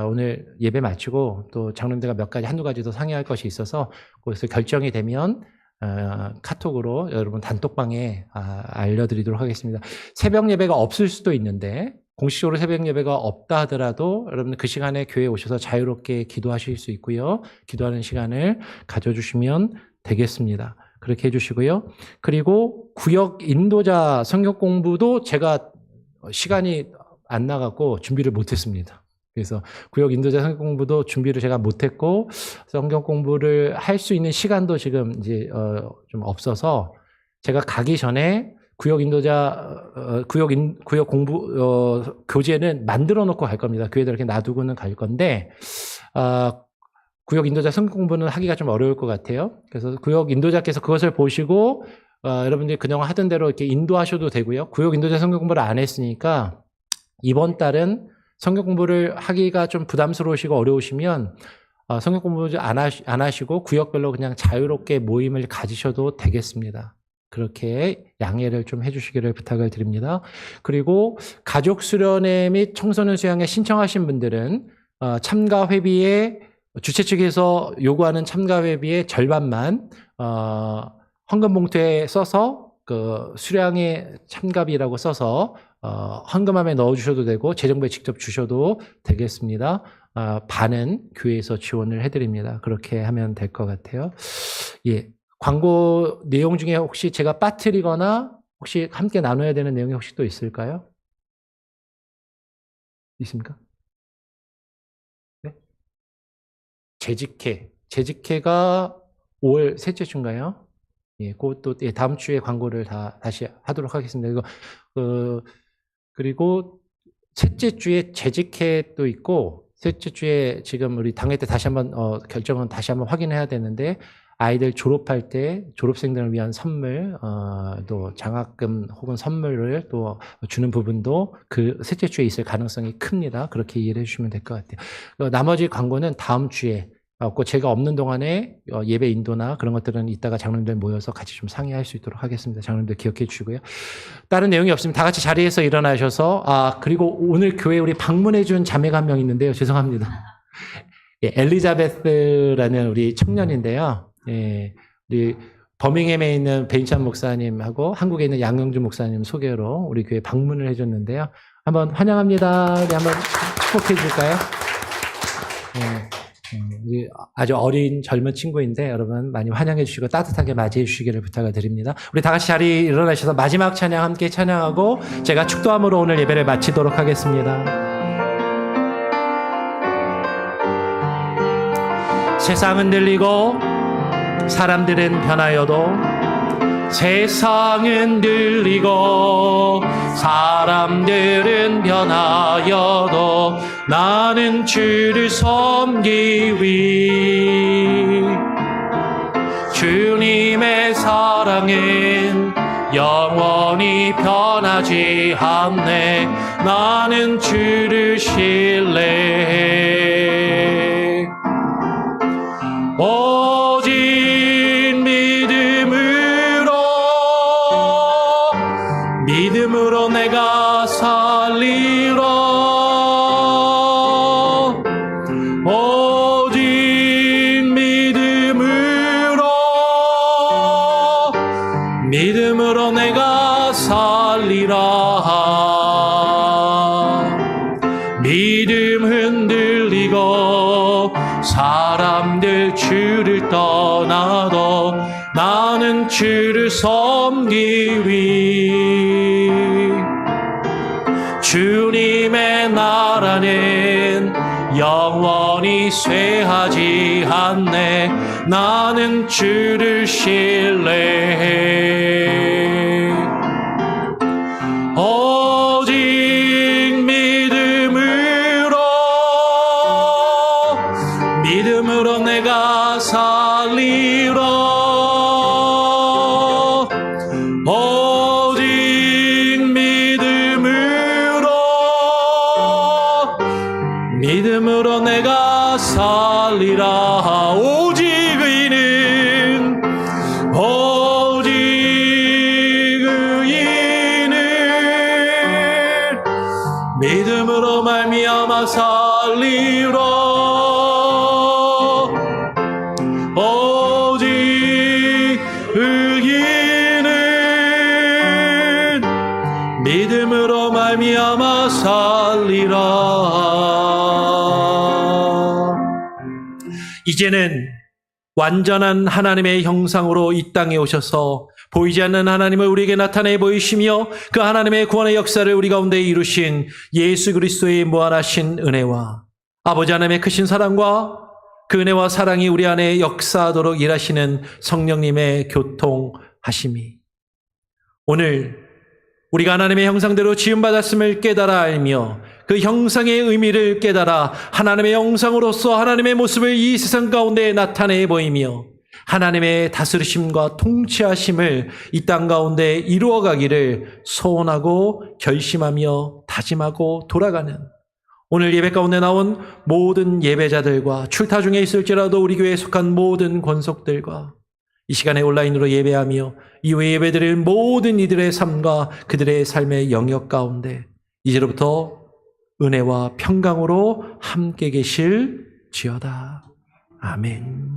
오늘 예배 마치고 또 장로님들과 한두 가지 더 상의할 것이 있어서 거기서 결정이 되면 카톡으로 여러분 단톡방에 알려드리도록 하겠습니다. 새벽 예배가 없을 수도 있는데 공식적으로 새벽 예배가 없다 하더라도 여러분 그 시간에 교회에 오셔서 자유롭게 기도하실 수 있고요. 기도하는 시간을 가져주시면 되겠습니다. 그렇게 해주시고요. 그리고 구역 인도자 성경 공부도 제가 시간이 안 나갔고 준비를 못했습니다. 그래서 구역 인도자 성경 공부도 준비를 제가 못했고 성경 공부를 할 수 있는 시간도 지금 이제 좀 없어서 제가 가기 전에 구역 공부 교재는 만들어 놓고 갈 겁니다. 교회들 이렇게 놔두고는 갈 건데 구역 인도자 성경 공부는 하기가 좀 어려울 것 같아요. 그래서 구역 인도자께서 그것을 보시고 여러분들이 그동안 하던 대로 이렇게 인도하셔도 되고요. 구역 인도자 성경 공부를 안 했으니까 이번 달은 성경 공부를 하기가 좀 부담스러우시고 어려우시면 성경 공부 안 하시고 구역별로 그냥 자유롭게 모임을 가지셔도 되겠습니다. 그렇게 양해를 좀 해주시기를 부탁을 드립니다. 그리고 가족 수련회 및 청소년 수양에 신청하신 분들은 참가 회비에 주최 측에서 요구하는 참가 회비의 절반만 헌금 봉투에 써서 그 수량의 참가비라고 써서 헌금함에 넣어주셔도 되고 재정부에 직접 주셔도 되겠습니다. 반은 교회에서 지원을 해드립니다. 그렇게 하면 될 것 같아요. 예, 광고 내용 중에 혹시 제가 빠뜨리거나 혹시 함께 나눠야 되는 내용이 혹시 또 있을까요? 있습니까? 네? 재직회가 5월 셋째 주인가요? 예, 그것도 예, 다음 주에 광고를 다시 하도록 하겠습니다. 그리고 셋째 주에 재직회도 있고 셋째 주에 지금 우리 당회 때 다시 한번 결정은 다시 한번 확인해야 되는데 아이들 졸업할 때 졸업생들을 위한 선물 또 장학금 혹은 선물을 또 주는 부분도 그 셋째 주에 있을 가능성이 큽니다. 그렇게 이해를 해주시면 될 것 같아요. 나머지 광고는 다음 주에 제가 없는 동안에 예배 인도나 그런 것들은 이따가 장로님들 모여서 같이 좀 상의할 수 있도록 하겠습니다. 장로님들 기억해 주시고요. 다른 내용이 없으면 다 같이 자리에서 일어나셔서 그리고 오늘 교회 우리 방문해 준 자매가 한 명 있는데요. 죄송합니다. 예, 엘리자베스라는 우리 청년인데요. 예, 우리 버밍햄에 있는 베인찬 목사님하고 한국에 있는 양영준 목사님 소개로 우리 교회 방문을 해줬는데요. 한번 환영합니다. 우리 한번 축복해 줄까요? 예. 아주 어린 젊은 친구인데 여러분 많이 환영해 주시고 따뜻하게 맞이해 주시기를 부탁을 드립니다. 우리 다 같이 자리 일어나셔서 마지막 찬양 함께 찬양하고 제가 축도함으로 오늘 예배를 마치도록 하겠습니다. 세상은 들리고 사람들은 변하여도 세상은 들리고 사람들은 변하여도 나는 주를 섬기리. 주님의 사랑은 영원히 변하지 않네. 나는 주를 신뢰해. 오직 믿음으로 내가 살리라. 오직 믿음으로 내가 살리라. 믿음 흔들리고 사람들 주를 떠나도 나는 주를 섬기리. 주님의 나라는 영원히 쇠하지 않네. 나는 주를 신뢰해. 오직 믿음으로 내가 살리라. 오직 믿음으로 내가 살리라. 오직 의인은 믿음으로 말미암아 살리라. 오직 의인은 믿음으로 말미암아 살리라. 이제는 완전한 하나님의 형상으로 이 땅에 오셔서 보이지 않는 하나님을 우리에게 나타내 보이시며 그 하나님의 구원의 역사를 우리 가운데 이루신 예수 그리스도의 무한하신 은혜와 아버지 하나님의 크신 사랑과 그 은혜와 사랑이 우리 안에 역사하도록 일하시는 성령님의 교통하심이 오늘 우리가 하나님의 형상대로 지음받았음을 깨달아 알며 그 형상의 의미를 깨달아 하나님의 형상으로서 하나님의 모습을 이 세상 가운데 나타내 보이며 하나님의 다스리심과 통치하심을 이 땅 가운데 이루어가기를 소원하고 결심하며 다짐하고 돌아가는 오늘 예배 가운데 나온 모든 예배자들과 출타 중에 있을지라도 우리 교회에 속한 모든 권속들과 이 시간에 온라인으로 예배하며 이후에 예배드릴 모든 이들의 삶과 그들의 삶의 영역 가운데 이제로부터 은혜와 평강으로 함께 계실지어다. 아멘.